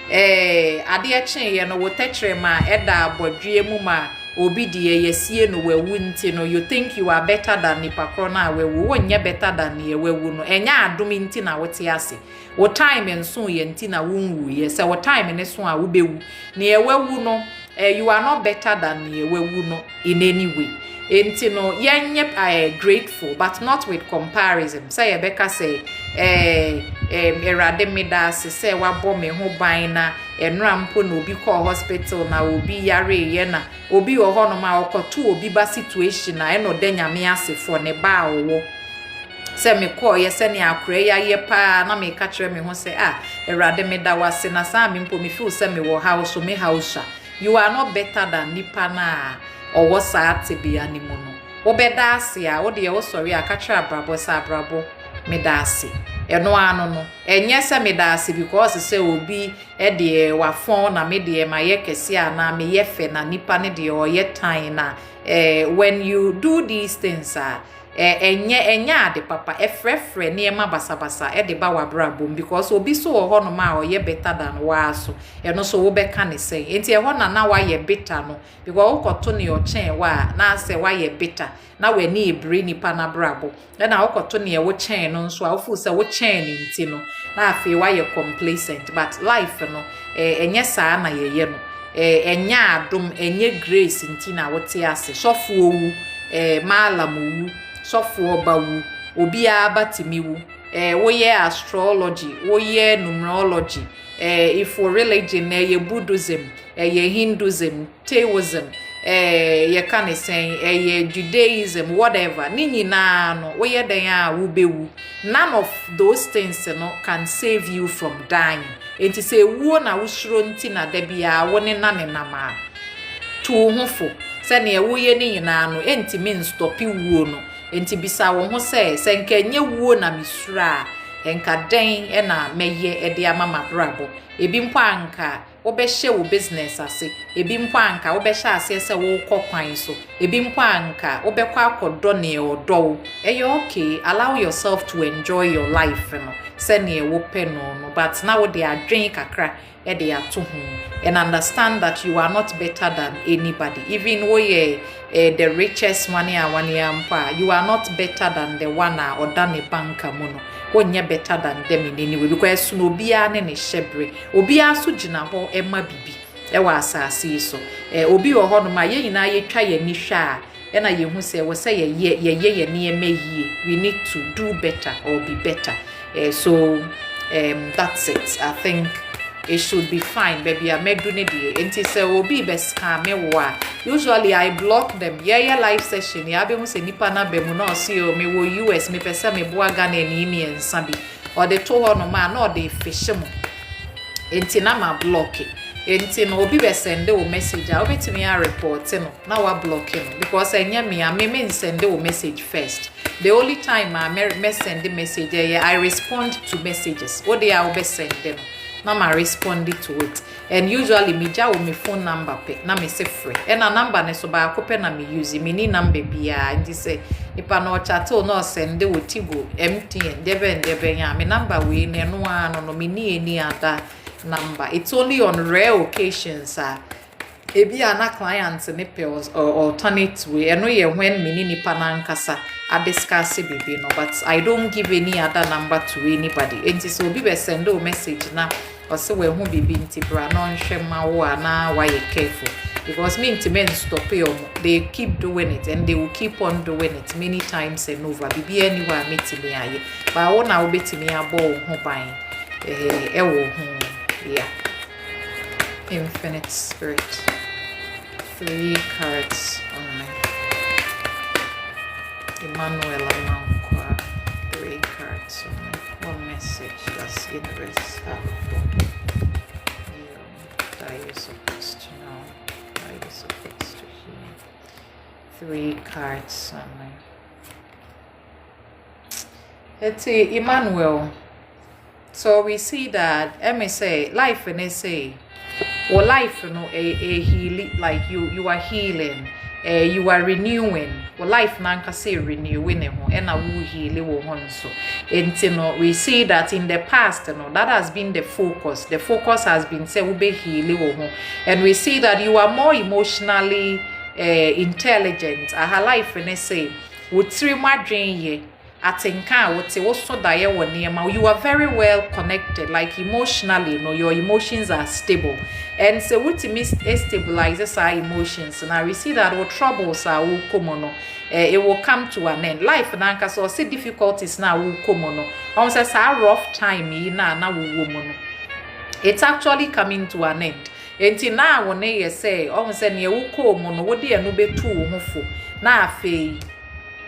ade echen ye no wo techre ma eda abodwe mu ma obi die yesie no wewu nti no you think you are better than nipakro na wewu wonye better than ye wewu no enya adom nti na wote ase wo time nso ye nti na wonwu ye se wo time ne so a wo bewu na ye wewu no you are not better than ye wewu no in any way enti no yenye grateful but not with comparison say ye beka say erade medase say wabo me ho ban na enra mpo na obi call hospital na obi yare ye na obi oho no ma okoto obi ba situation na eno de nyame asefo ne ba owo se me call ye se ne akure ya ye pa na me ka kire me ho say erade meda wase na sa me mpo me feel se me wo house me house you are not better than nipa na owo sa atebia ni mu no wo beda ase a wo de wo sorry aka kire abrabo sa abrabo medase eno anu no enye se medase because say obi de wafon na me de ma ye kese ana me ye fe na nipa ne de o ye tan na when you do these things enye ade papa efrefre ne ma basabasa de ba wabrabom because obi so ho no ma o ye better than wa so eno so wo be ka ne say enti ho na wa ye better no because wo koto ne o chen wa na say wa ye better na we ni ebri nipa na brabo na wo koto ne wo chen no so afu say wo chen ni nti no na afi wa ye complacent but life no enye saa na ye no enya adom enye grace nti na wote ase sofo owu malamu sofo obawu obi abatimiwu woye astrology woye numerology if for religion ye Buddhism ye Hinduism Taoism ye can say ye Judaism whatever ni nyina no woye den a wobewu none of those things no can save you from dying enti say wo na wusuro nti na da bia wo ne na ne nama to hofo se ne woye ni nyina no enti min stopi wuo no enti bisa wo ho se nka nye wuo na misura enka den na meye de amama brabo ebi mpo anka wo be hye wo business ase ebi mpo anka wo be hye ase se wo kokwan so ebi mpo anka wo be kwa akodo ne odo okay allow yourself to enjoy your life no se ne wo pe no but now they are drink kakra they are to home and understand that you are not better than anybody even wo ye the richest money mpa you are not better than the one or than a banker mono wonye better than them in any way because no bia ne ne shebre obia so gina ho ema bibi wa asase so obi wo ho no ma ye nyina ye twa ye ni hwa na ye hu se wo se ye ne emehie we need to do better or be better so that's it. I think it should be fine baby I made do ne die enti se obi be scam me wo usually I block them live session ya be hu se nipa na be mu na see o me wo US me pesa me boa Ghana ni mi ensa bi or the to ho no ma na or the fish mu enti na ma block it enti no obi be send o message a obetimi a report no na wa block no because enya me send o message first. The only time I send the message I respond to messages what they are be send them na ma respond to it and usually me ja wo me phone number pe na me say free and a number ne so ba ko pe na me use me ni number bia and say ipa no chat o no send wo Tigo MTN debe ya me number we ne no no me ni any other number. It's only on rare occasions ebi ana clients ne pills or alternate way eno ye when me ni nipa na nkasa I discuss bibi no but I don't give any other number to anybody enti so obi be send o message na or say we hu bibi nti bra no nhwe ma wo ana why careful because me nti men stop you they keep doing it and they will keep on doing it many times and over bibi anywhere metimi aye ba wo na obetimi abo ho ban ewo hu yeah. Infinite Spirit 3 cards only. Emmanuel Amankwa 3 cards only. 1 minute. message that's universe that you're supposed to know, that you're supposed to hear. 3 cards somewhere. It's Emmanuel. So we see that say life and say or life a healing, like you are healing, you are renewing. Or life nanka say renewing and a woo healing so. And we see that in the past that has been the focus. The focus has been say we be healing and we see that you are more emotionally intelligent. Her life and say would 3 madrin ye atenka wote woso daye wo niema. You are very well connected, like emotionally, your emotions are stable. And so what stabilizes our emotions. Now we see that our troubles are will come it will come to an end. Life nanka so see difficulties now will come almost a rough time na woman. It's actually coming to an end. Until now when they say almost say will come what dey no be too hofo na afei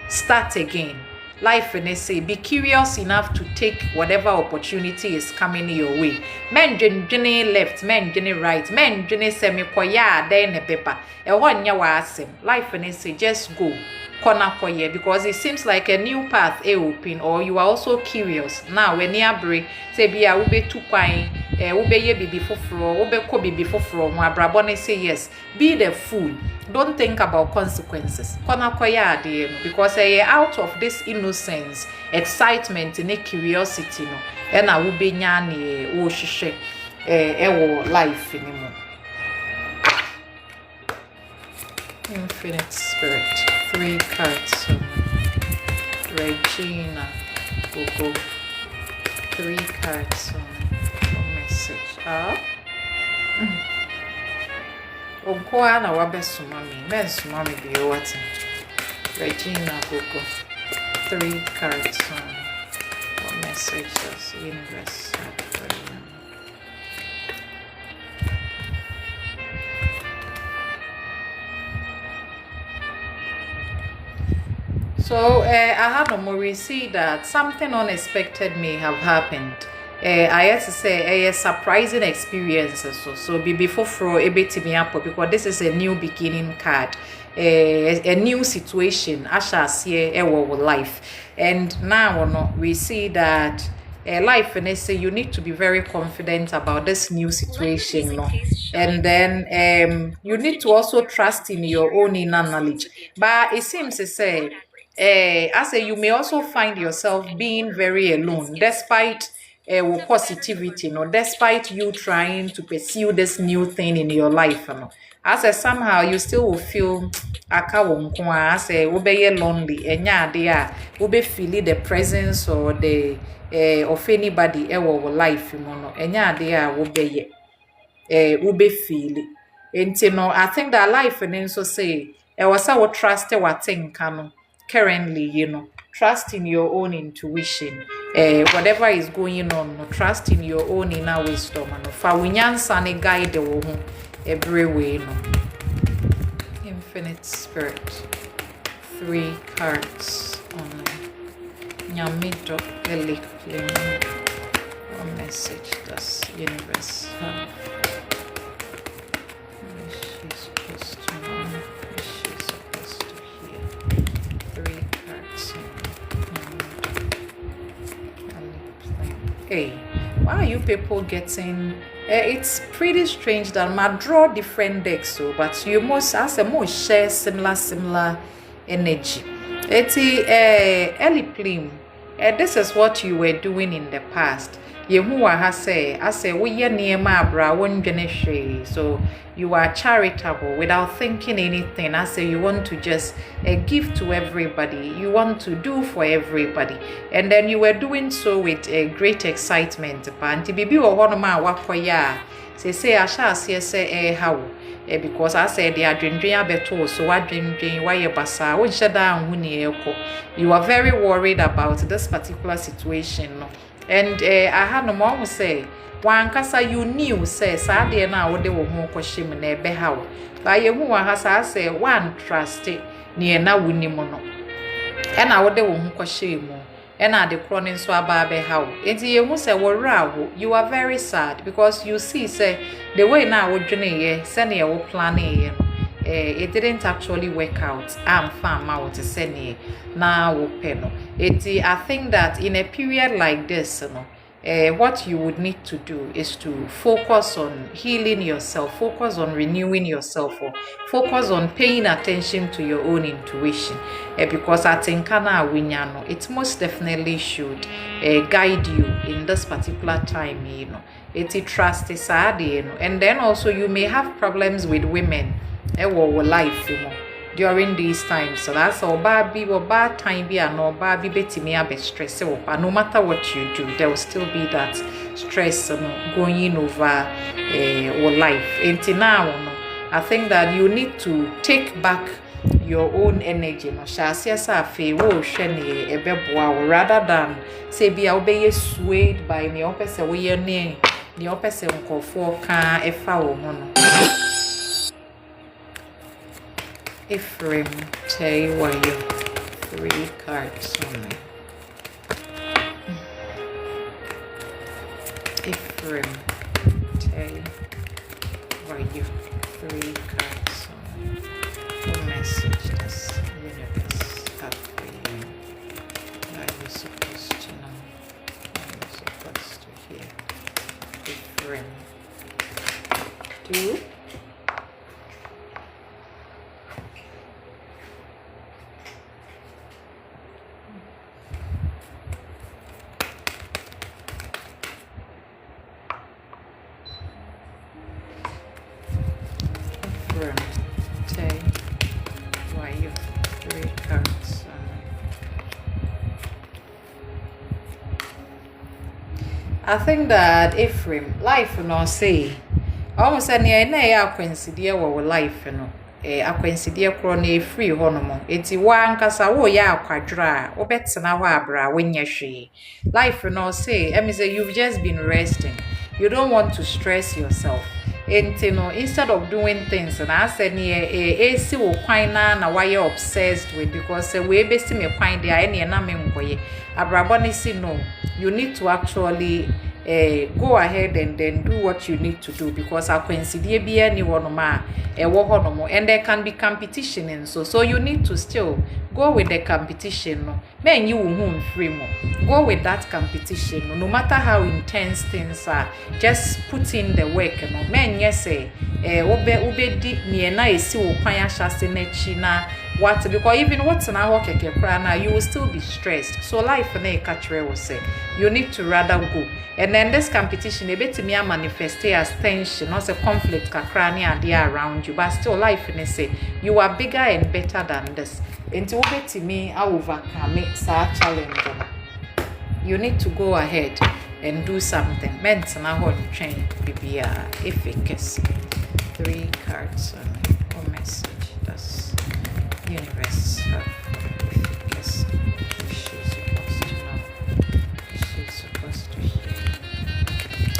start again. Life and say be curious enough to take whatever opportunity is coming your way. Men jene left, men jene right, men jene semi koya then ne paper. E wonya wa asem. Life and say just go. Kona koye because it seems like a new path open, or you are also curious. Now when you break say bia wo be tu kwan wo be ye bibi foforo wo be ko bibi foforo mo abrabone say yes. Be the fool. Don't think about consequences. Kona koya ade because out of this innocence, excitement and curiosity no e na wo be nya ne wo hwehwe wo life ni mo. Infinite Spirit. 3 cards. Regina. Go. 3 cards. Message. Onkwa na wabesuma mi. Mensuma mi bi what? Regina go. 3 cards. What message does universe have for you? So I had we see that something unexpected may have happened. I have to say a surprising experience. So be before for a bit because this is a new beginning card, a new situation. I shall see our life, and now we see that life and say you need to be very confident about this new situation, and then you need to also trust in your own inner knowledge. But it seems to say. I say you may also find yourself being very alone despite positivity, despite you trying to pursue this new thing in your life. I say somehow you still will feel I say be lonely and be feeling the presence or the of anybody our life, and be feel it. I think that life and then so say was our trust what think currently, trust in your own intuition. Whatever is going on, trust in your own inner wisdom. For we nyansa guide the woman every way. Infinite Spirit. 3 cards only. Nyamido Eliklim. What message does universe have? Hey, why are you people getting it's pretty strange that I draw different decks, but you must share similar energy. It's Eliplim. This is what you were doing in the past. I say we so you are charitable without thinking anything. I say you want to just give to everybody. You want to do for everybody, and then you were doing so with a great excitement. Say I shall say how. Because I said they are drinking better, so I drinking why you basa when shut down you are very worried about this particular situation. And I had no mom say one kasa you knew say Saturday now they will home question in a behow. By your who has I say one trust it near now winning mono. And I would they will question ena de kro ne nso aba be ha wo enti ye hu se wo ra wo you are very sad because you see say the way na wo dwene ye se ne wo plan ye no it didn't actually work out am fam ma what say ne na wo pe no enti I think that in a period like this no what you would need to do is to focus on healing yourself, focus on renewing yourself, or focus on paying attention to your own intuition. Because at Nkana Winyano, it most definitely should guide you in this particular time, you know. It's trust is sad, you know. And then also you may have problems with women, life, you know. During these times, so that's all bad time be and all bad betimi abe stress no matter what you do, there will still be that stress going over your life. Until now, I think that you need to take back your own energy. No, rather than say be obey swayed by the opposite way near the opposite for can if I Ephraim, Tay, Wayo, 3 cards only. Ephraim, Tay, Wayo, 3 cards only. What message does universe have for you? What are you supposed to know? What are you supposed to hear? Ephraim, 2. I think that Ephraim, life no say almost any na akwansidie wo life no akwansidie kro na free honomo enti wa nkasa wo ya akwadra wo betena ho abra wonya hwe life no say I say you've just been resting, you don't want to stress yourself. Enti no, instead of doing things and I said esi wo kwan na why you obsessed with because we besti me kwan there any na me nkoye abrabo ne si no, you need to actually go ahead and then do what you need to do because akwansidie bia ni wonoma ewo honomo and there can be competition and so you need to still go with the competition no men you will free more go with that competition no matter how intense things are, just put in the work no men yes obe di nie na esi wo kwan ahase na chi na what because even what's na ho keke kra na you will still be stressed. So life na e katre will say you need to rather go, and then this competition e betimi manifest as tension or say conflict kakra ni ade around you, but still life na say you are bigger and better than this. Into betimi overcome sa challenge. You need to go ahead and do something. Meant na ho train bibia efficacy. 3 cards or message that's universe efficacy. She's supposed to know. She's supposed to hear.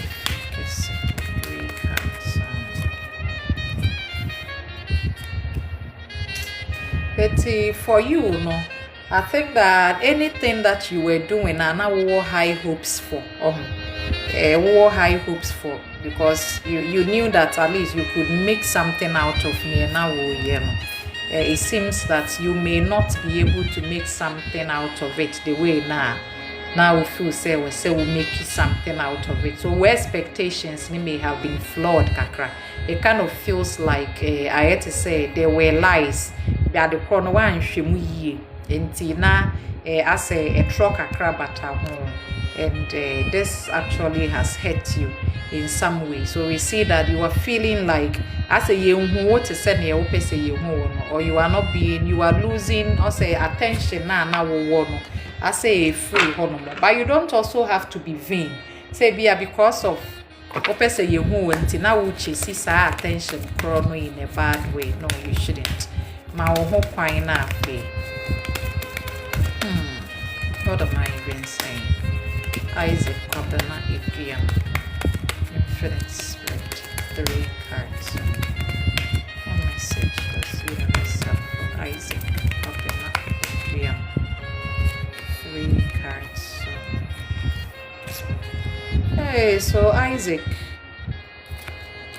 Efficacy. 3 cards But for you, no, I think that anything that you were doing, and I wore high hopes for, because you knew that at least you could make something out of me, and now it seems that you may not be able to make something out of it the way now we feel say we make something out of it. So where expectations may have been flawed kakra, it kind of feels like I had to say there were lies. But the corner one shemu ye enti na as a truck kakra bata home, and this actually has hurt you in some way. So we see that you are feeling like as a yehu what to say na opese yehu, or you are not being, you are losing or say attention na wo no as a free honomo. But you don't also have to be vain. Say because of opese yehu enti na wo chase sa attention chrono in a bad way. No, you shouldn't. Ma wo ho kwan na afi. What am I even saying? Isaac Kwabena Epiam. Infinite Spirit. 3 cards. What message does universe have for Isaac Kwabena Epiam? 3 cards. Okay, so Isaac,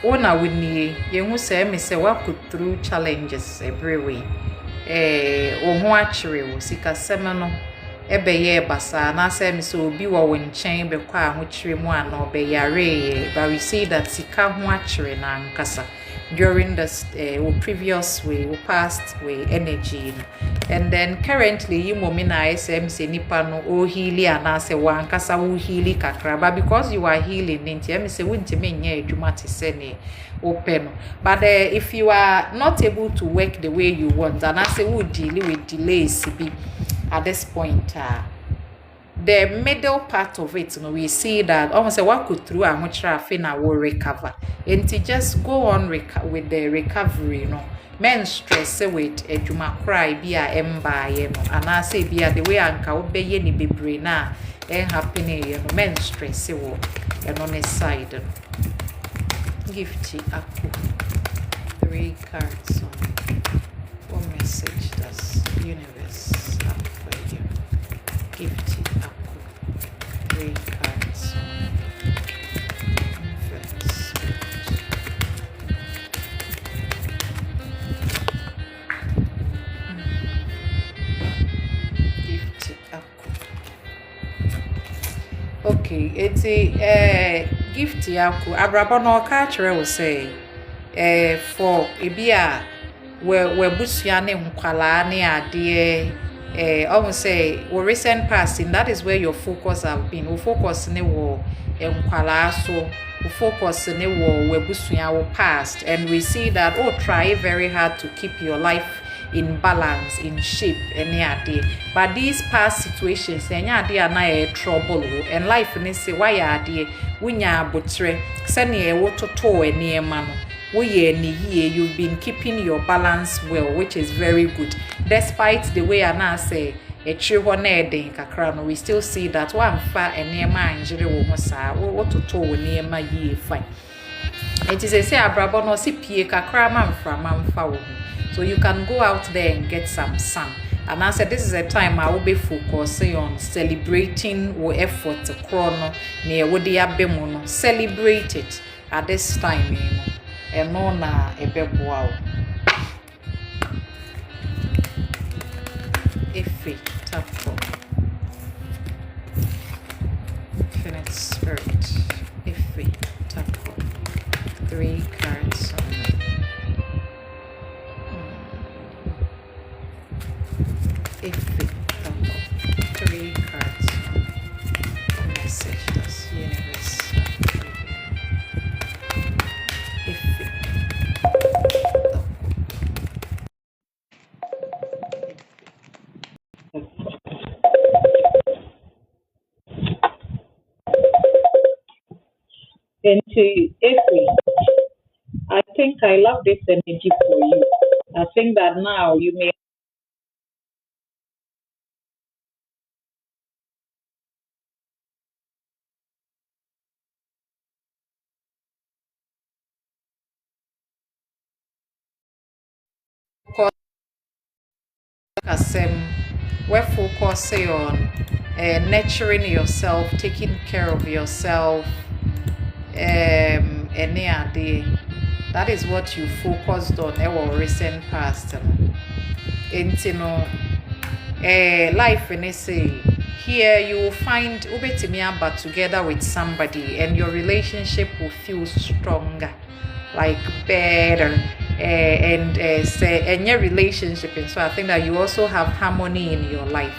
one I would need you say me say what could through challenges every way. Oho actually wo sika semeno ebe ye basa na say me so obi wo nchen be kwa ahokyere mu ana obeyare, but we see that sika ho actually na nkasa during this previous way, past way energy. And then currently you momina SM nipa no o heali ana say wan kasa wo heali kakra, but because you are healing nti me say wuntime nya adwuma te se ne open. But if you are not able to work the way you want, and I say we deal with delays be at this point, the middle part of it, we see that almost what could through and which Rafina will recover. And to just go on with the recovery, men stress with a juma cry be a emba, and I say be the way anka obey any be braina and happening, men stress and on his side. Gifty Aku. 3 cards on what message does universe have for you? Gifty Aku. 3 cards on influence. Gifty Aku. Okay, it's a Gifty Aku. Abrabo no catch will say for ebia we busua ne nkwala ne ade almost say we recent past, and that is where your focus have been. We focus ne wo nkwala so we focus ne wo we busua wo past, and we see that try very hard to keep your life in balance, in shape, any idea. But these past situations, any idea na trouble, and life ni say why idea wunya botre send ye water to any man. You've been keeping your balance well, which is very good. Despite the way I now say we still see that one far and near my injury what to tow near my ye fine. It is a say abrabo no si pie kakra man. So you can go out there and get some sun. And I said this is a time I will be focusing on celebrating what effort to chrono near what the abemono. Celebrate it at this time, and no na ebeboa. Ife tapo. Infinite spirit. Ife tapo. 3 cards on Ife tapo. 3 cards on message does universe. And to Effie, I think I love this energy for you. I think that now you may focus on nurturing yourself, taking care of yourself, that is what you focused on our recent past. Life in say here you will find but together with somebody, and your relationship will feel stronger, like better. And your relationship, and so I think that you also have harmony in your life.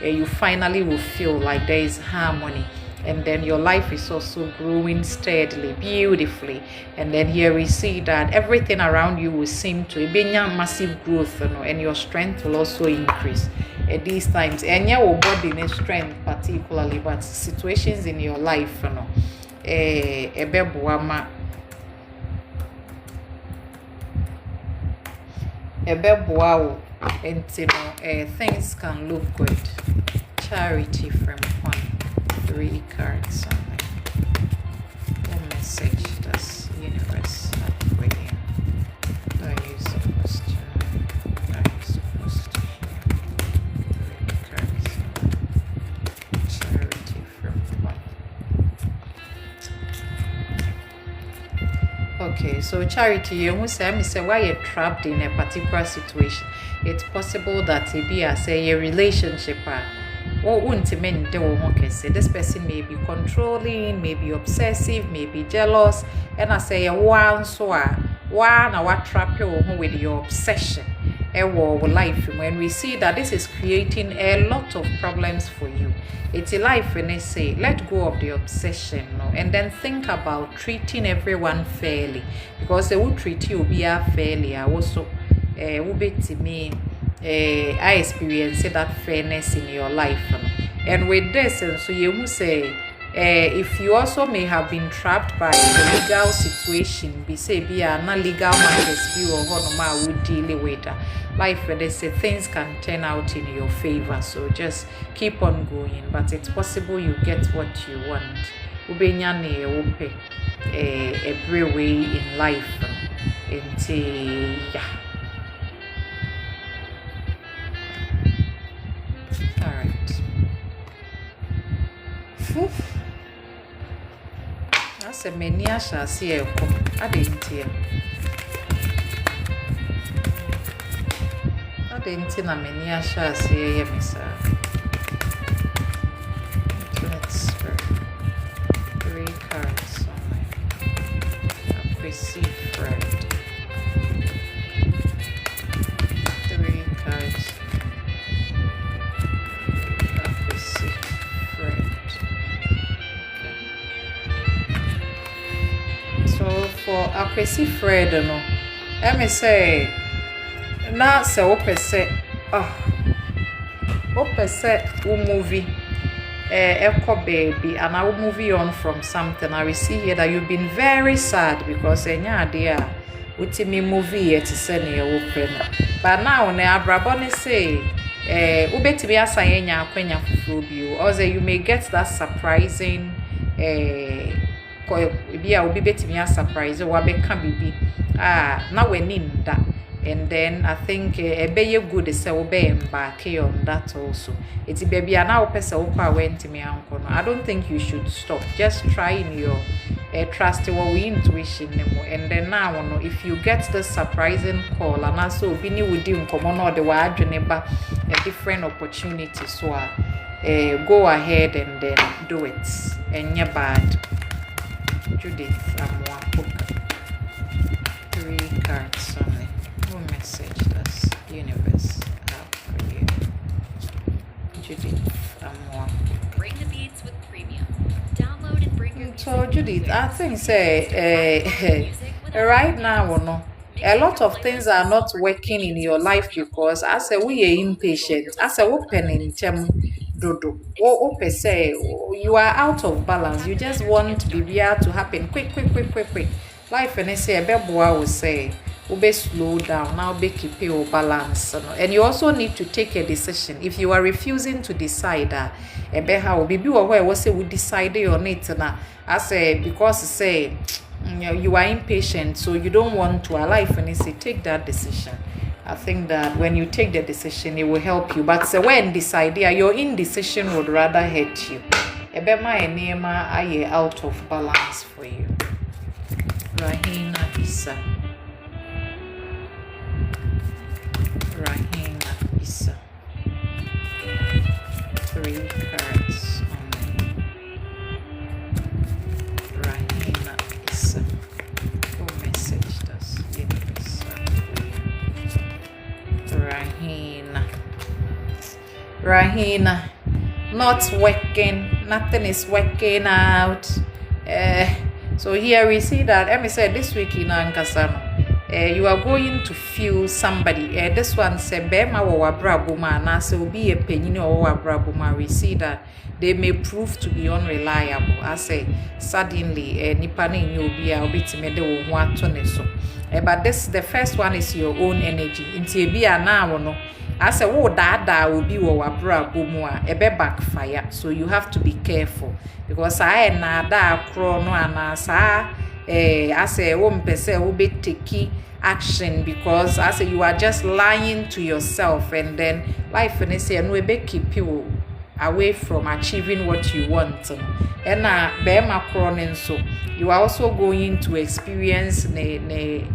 You finally will feel like there is harmony, and then your life is also growing steadily, beautifully. And then here we see that everything around you will seem to be massive growth, and your strength will also increase at these times. And your body and strength particularly, but situations in your life, things can look good. Charity from 3 cards on me. What message does universe have for you? Are you supposed to? Are you supposed to? 3 cards. Charity from 1. Okay, so Charity, you who say me say why you're trapped in a particular situation. It's possible that it be a relationship. Or won't men do okay say this person may be controlling, may be obsessive, may be jealous, and I say one so one I trap you with your obsession. Life when we see that this is creating a lot of problems for you. It's a life when they say let go of the obsession, no, and then think about treating everyone fairly, because they will treat you fairly. I also to me I experienced that fairness in your life, no? And with this, and so you will say if you also may have been trapped by the legal situation, be say be a legal matters be or how would deal with life, where they say things can turn out in your favor. So just keep on going, but it's possible you get what you want. Ubenyane ope every way in life, yeah. All right. That's a many I shall see a come. I didn't hear. I didn't know many I shall see a miss. Let's three cards on my Chrissy Fred. 3 cards. Chrissy Fred. So for Chrissy Fred, no, let me say. Na se opese movie echo baby and I will move on from something. I will see here that you've been very sad because enya ade a utimi movie to send you open. But now ne abrabone say ubetimi asa enya akwanya fufu bi o say you may get that surprising bia obi betimi a surprise wa be ka bibi na weni nda. And then I think be good is obey embark on that also. It's baby now person went to me uncle. I don't think you should stop. Just try in your trust our intuition and then now if you get the surprising call and also bini would do common or the word neighbor a different opportunity. So go ahead and then do it. And you're bad. Judith Amwa 3 cards on it. Message does universe have for you? Judith Amwa. Bring the beats with premium. Download and bring your So Judith, I think say right now no, a lot of things are not working in your life because as a we are impatient, as a open in term dodo. Or say you are out of balance. You just want BBR to happen quick. Life and I say a beboa will say be slow down now, be keep your balance, and you also need to take a decision. If you are refusing to decide that how be where was say we decide on it now, I say because say you are impatient, so you don't want to allow and I say take that decision. I think that when you take the decision it will help you, but when decide your indecision would rather hurt you. Ebema enema aye out of balance for you. Rahina Isa. Rahina Isa. 3 cards on Rahina Isa. Who messaged us? Rahina. Not working. Nothing is working out. So here we see that Emmy said this week in Ankasano. You are going to feel somebody. This one said, Bema or Wabrabuma, and I say, be a penny or Wabrabuma. We see that they may prove to be unreliable. I say, suddenly, Nipani will be a bit made one to so. But this, the first one is your own energy. Into be a now, no. I say, oh, that will be Wabrabuma, a backfire. So you have to be careful because I nada chrono and I say, won't will be taking action because I say you are just lying to yourself, and then life and say no be keep you away from achieving what you want. And bema cronin so you are also going to experience you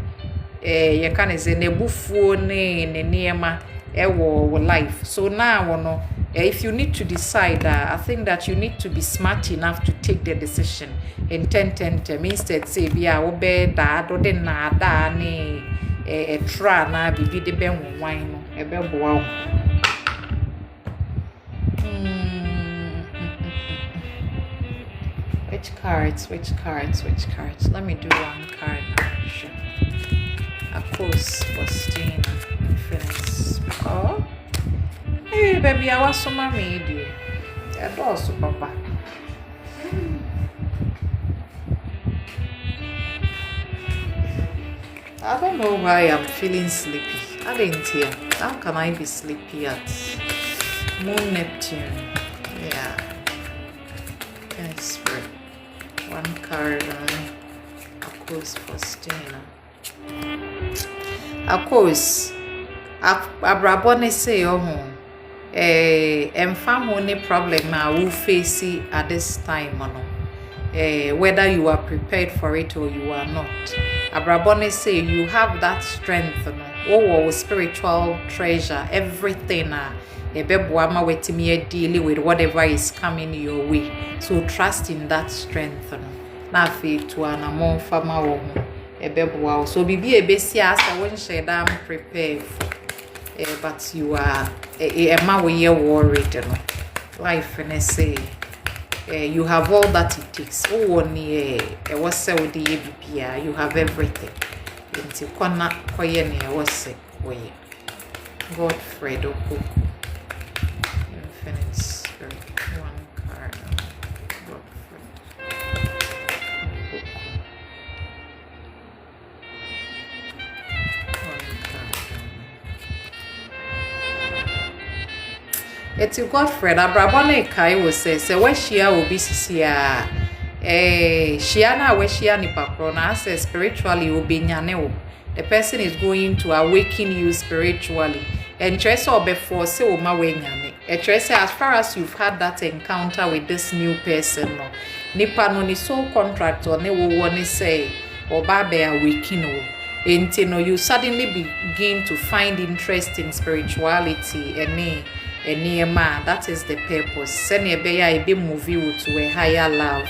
can say ne bufuo ne niema ewo life. So now if you need to decide, I think that you need to be smart enough to take the decision in 10 instead say bia obe da do de na da ne tra na bibi de ben wan no ebe boa. Which cards? Let me do one card now. Sure. Of course, Faustina, Infinite. Oh, hey, baby, I was so mammy. I also, Papa. I don't know why I'm feeling sleepy. I didn't hear. How can I be sleepy at Moon Neptune? Yeah. Yes, right. One card, of course, Faustina. Of course, Abrabone say, any problem now will face it at this time, whether you are prepared for it or you are not. Abrabone say you have that strength, spiritual treasure, everything. Ebeboama wetimi dealing with whatever is coming your way. So trust in that strength. Na fe to anamon fama wo ho. Ebeboa. So bibi ebesi asa when sheda am prepared for. But you are ma we ye worried no. Life and say you have all that it takes. Oh ni was say with the bibia you have everything. Nti kwana koye ne was say koye. Godfred Oku. Infinite Spirit. One card. Godfred. One card. It's Godfred. Abrabone kai will say where shia will be sia. Shia na where shia ni pakrona say spiritually will be nyane. The person is going to awaken you spiritually. And trust or before say o ma we nyane. Trust as far as you've had that encounter with this new person, no. Nipa no ni soul contract or ne wo woni say oba be awaken o. Enti no you suddenly begin to find interest in spirituality and that is the purpose. Send e be move you to a higher love.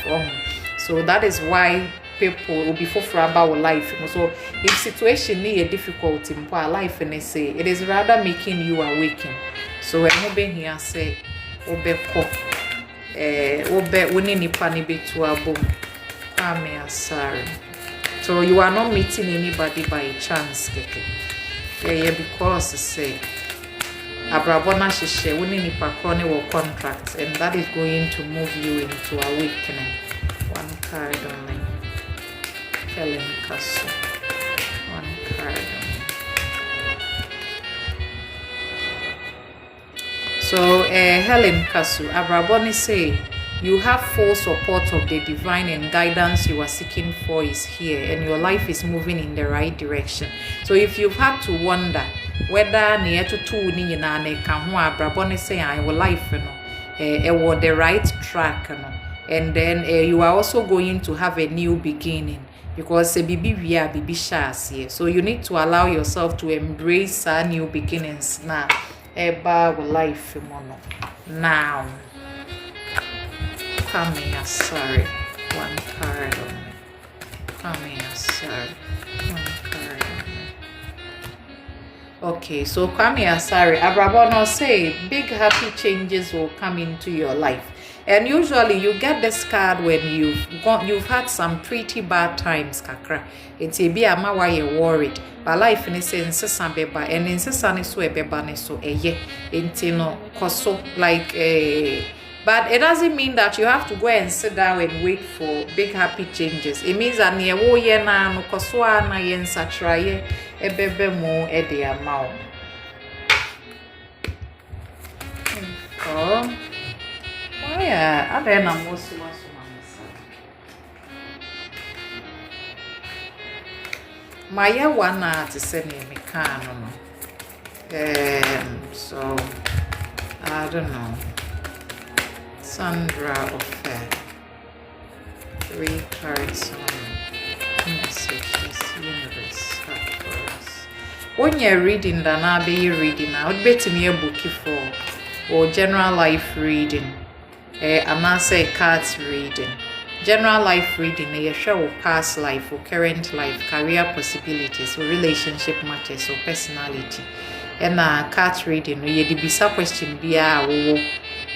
So that is why people will be for about life. So if situation need a difficulty in life and they say it is rather making you awaken. So when you be here say obe uni nipa ni be to abom. Sorry. So you are not meeting anybody by chance, keke. Yeah, because say Abrabona shishe uni nipa krone will contract, and that is going to move you into awakening. One card only. Helen Castle. One card only. So Helen Castle, Abraboni say you have full support of the divine, and guidance you are seeking for is here, and your life is moving in the right direction. So if you've had to wonder whether near to two ni na ne kan ho Abraboni say I will life was the right track, and then you are also going to have a new beginning. Because bibi via bibi shasi. So you need to allow yourself to embrace new beginnings now. Eba life mono. Now. Come here, sorry. One card on me. Come here, sorry. One card on me. Okay, so come here, sorry. Abrabono say big happy changes will come into your life. And usually you get this card when you've had some pretty bad times, kakra. It's a be ama why you're worried. But life in sense beba and in sesane so beba ne so ye intino koso like but it doesn't mean that you have to go and sit down and wait for big happy changes. It means that near wo ye na no koso na ye nsatra ye ebebe mo e de ama. Oh. Yeah, I don't know what's my one to send me can. So I don't know. Sandra Offer. 3 cards on message this universe had for us. When you're reading, then I'll be reading. I would bet me a book for or general life reading. I'm not say cards reading. General life reading, you show past life or current life, career possibilities, or relationship matters or personality. And card reading, you debisa question be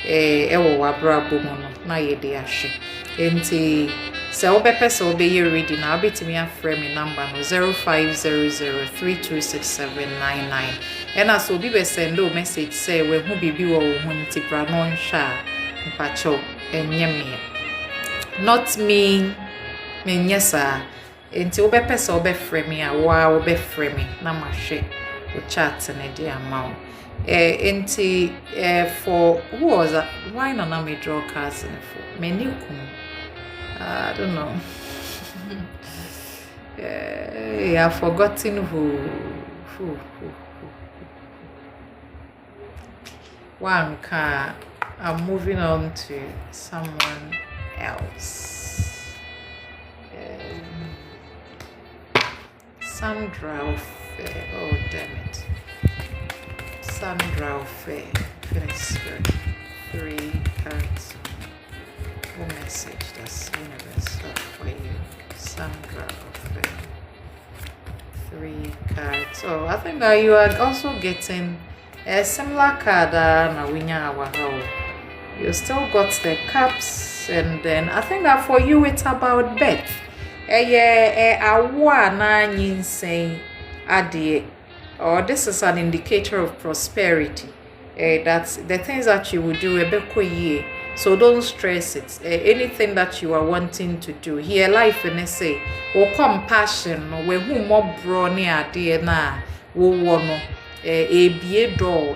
ewo wabra bomono na ye de ahwe enti se obepe se obeye reading na obetimi afre me number no 0500326799 ena so obi be send o message say we hu bibi wo wo hu nti bra no nhwa mpacho enye me not me nyesa enti obepe se obefre me a wa obefre me na mahwe o chat na de amount. For who was that? Why not me draw cards for Menukum? I don't know. I've forgotten who. One car. I'm moving on to someone else. Sandra. Oh damn it. Sandra Fair, Phoenix Spirit, 3 cards. What message does universe have for you? Sandra Fair, 3 cards. Oh, I think that you are also getting a similar card. You still got the cups, and then I think that for you it's about birth. Or this is an indicator of prosperity. That's the things that you will do a bit quick. So don't stress it. Anything that you are wanting to do here, life in say or compassion or who more brony idea na wo no a be door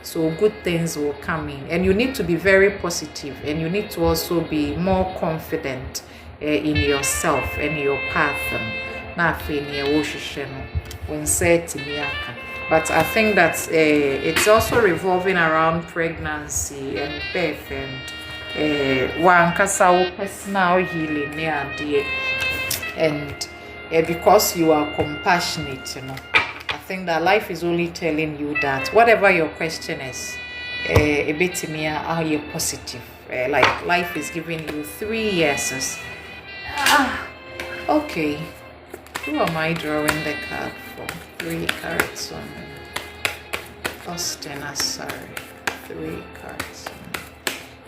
so good things will come in, and you need to be very positive, and you need to also be more confident in yourself and your path. When said to me, but I think that it's also revolving around pregnancy and birth and one personal healing and because you are compassionate, I think that life is only telling you that whatever your question is, a bit to me are you positive, like life is giving you 3 yeses. Okay. Who am I drawing the card for? 3 cards on Austin Asari. 3 cards.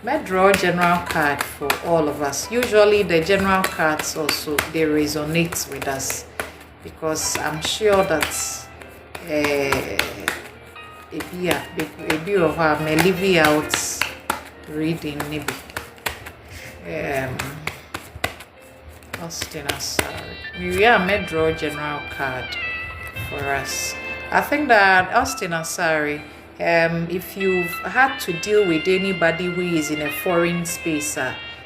May draw general card for all of us. Usually the general cards also they resonate with us because I'm sure that a bit of her may leave out reading maybe. Austin Asari. We may draw general card for us. I think that Austin Asari, if you've had to deal with anybody who is in a foreign space,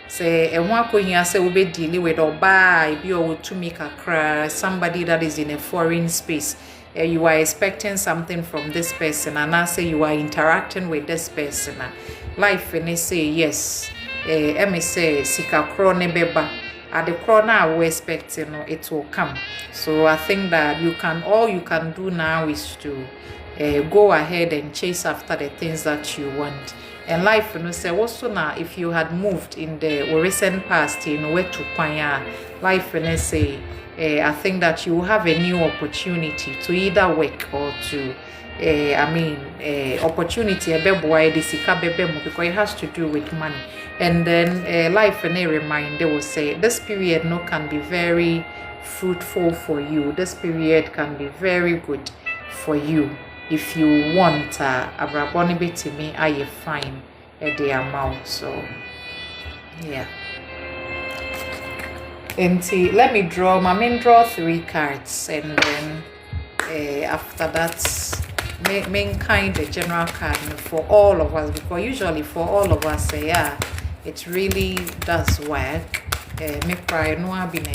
say we'll be dealing with or buy or to make a cry, somebody that is in a foreign space. You are expecting something from this person, and I say you are interacting with this person. Life and they say yes. Me say sika krone beba. At the corner we expect it will come. So I think that all you can do now is to go ahead and chase after the things that you want. And life, say also now if you had moved in the recent past, where to Panya, life say I think that you will have a new opportunity to either work or to opportunity because it has to do with money. And then life and a reminder will say this period can be very fruitful for you. This period can be very good for you if you want a braboni bit to me are you fine at the amount. So yeah. And see, let me draw 3 cards, and then after that main kind the general card for all of us, because usually for all of us it really does work. Me cry no have been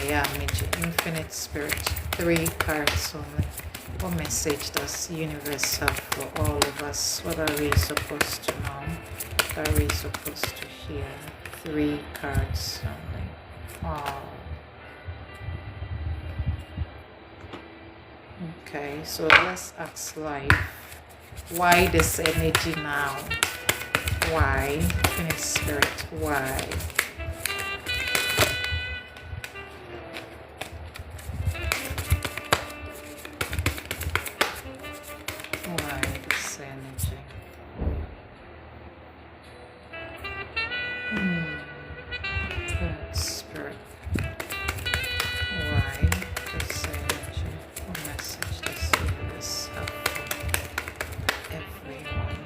infinite spirit 3 cards only. What message does universe have for all of us? What are we supposed to know? What are we supposed to hear? 3 cards only. Oh. Okay, so let's ask life. Why this energy now? Why? Infinite Spirit, why? Why this energy? Infinite Spirit, why this energy? What message does universe have for everyone?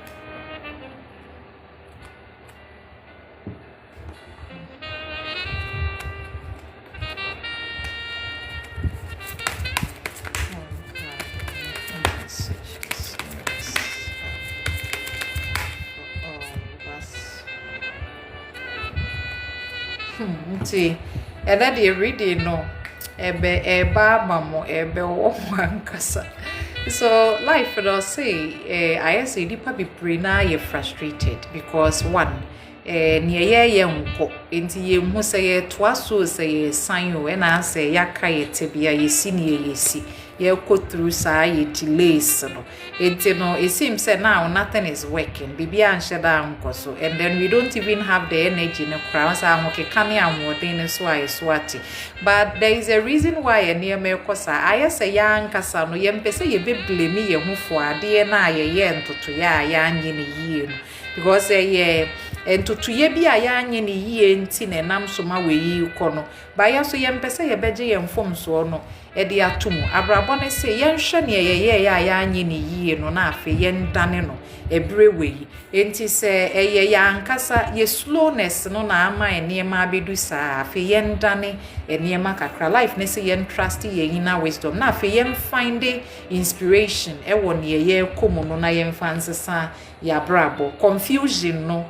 See, and that you reading no, eba mamo, wankasa. So life does say, I say, nipa be prina ye frustrated because one, near ye unko, into ye who say twaso say sign you and I say yaka ye tibia ye senior ye see. You go through say delays no. It seems that now nothing is working. Bibi and shada so and then we don't even have the energy in the crowd. So I'm okay, can you more than so I swati. But there is a reason why a near me kosa. I say young casano yem pese ye be blame me who for a dear na ye and to ya yan ye because ye and to ye be a yan ye and tin and nam so my way you kono. By ya so yem pese ye beje and form so no. Edi atumu abrabone se yenhwe ne ye ya anyi ne yie no na afi yen dane no ebre weyi enti se ya ankasa ye slowness no na ama enema abedu sa afi yen dane enema kakra life ne se yen trust ye inner wisdom na afi yen find inspiration e wo ne ye komu no na yen fansesa ya brabo confusion no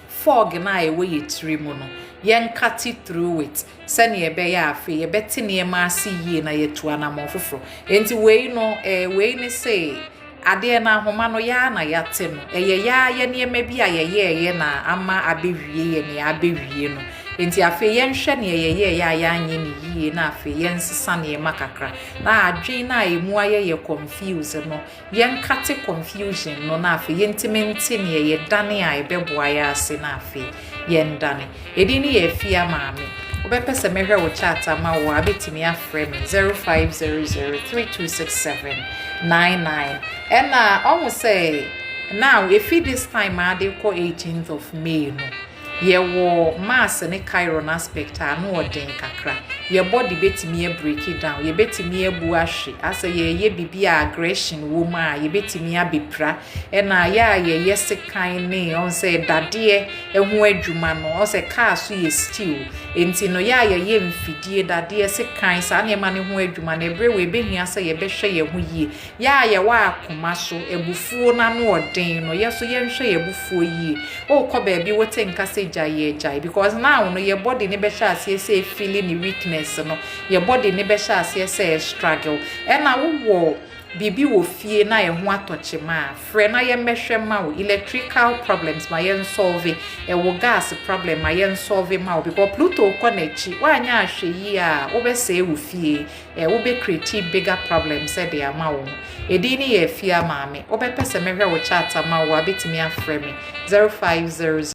fog na ewe yetiri mu no yen cut it through it sani ebe ya afi ye beti ne ma asi yie na yetu anamo foforo enti we no we ne say ade na homa no ya na yate no ya ye ne ma bi ye na ama abewie ye ne abewie no enti afi yen hwe ne ye ya anye ne yie na afi yen sesa ne makakra na adwen na emu aye confuse no yen cut confusion no na afi yentimenti ne ye dane a ebeboa ya ase na afi yen dane edi ni ye fia maame obepese mehwe wo chat ama wo abetimi afre me 0500326799 and almost say now if it this time I dey call 18th of May no ye wo Mars ne Chiron aspect no odin kakra your body betimi e break it down ye betimi e bu ahwe ase ye bibia aggression wo ma ye betimi abepra na ye yesekan ne on say dade ehu adwuma no on say car so ye steal enti no ye mfidie dade sekan sa ne ma ne ho adwuma na ebre we behia say ye behwe ye ho yie ye wa akoma so ebufuo na no odin no ye so ye nhwe ye bufuo yie o ko ba bi wote nkase jai because now no your body ne behwe ase say feeling weakness no your body ne behwe ase say struggle na wo bibi wo fie na ye ho atoche ma frɛ na ye mehwe ma wo electrical problems ma ye solve wo gas problem ma ye solve ma wo because Pluto ko na chi wanya ahwe yi a wo be say wo fie wo be create bigger problems e de ama wo edi ni ye fie ama me wo be pese mehwe wo chat ama wo abetimi afrɛ me 0500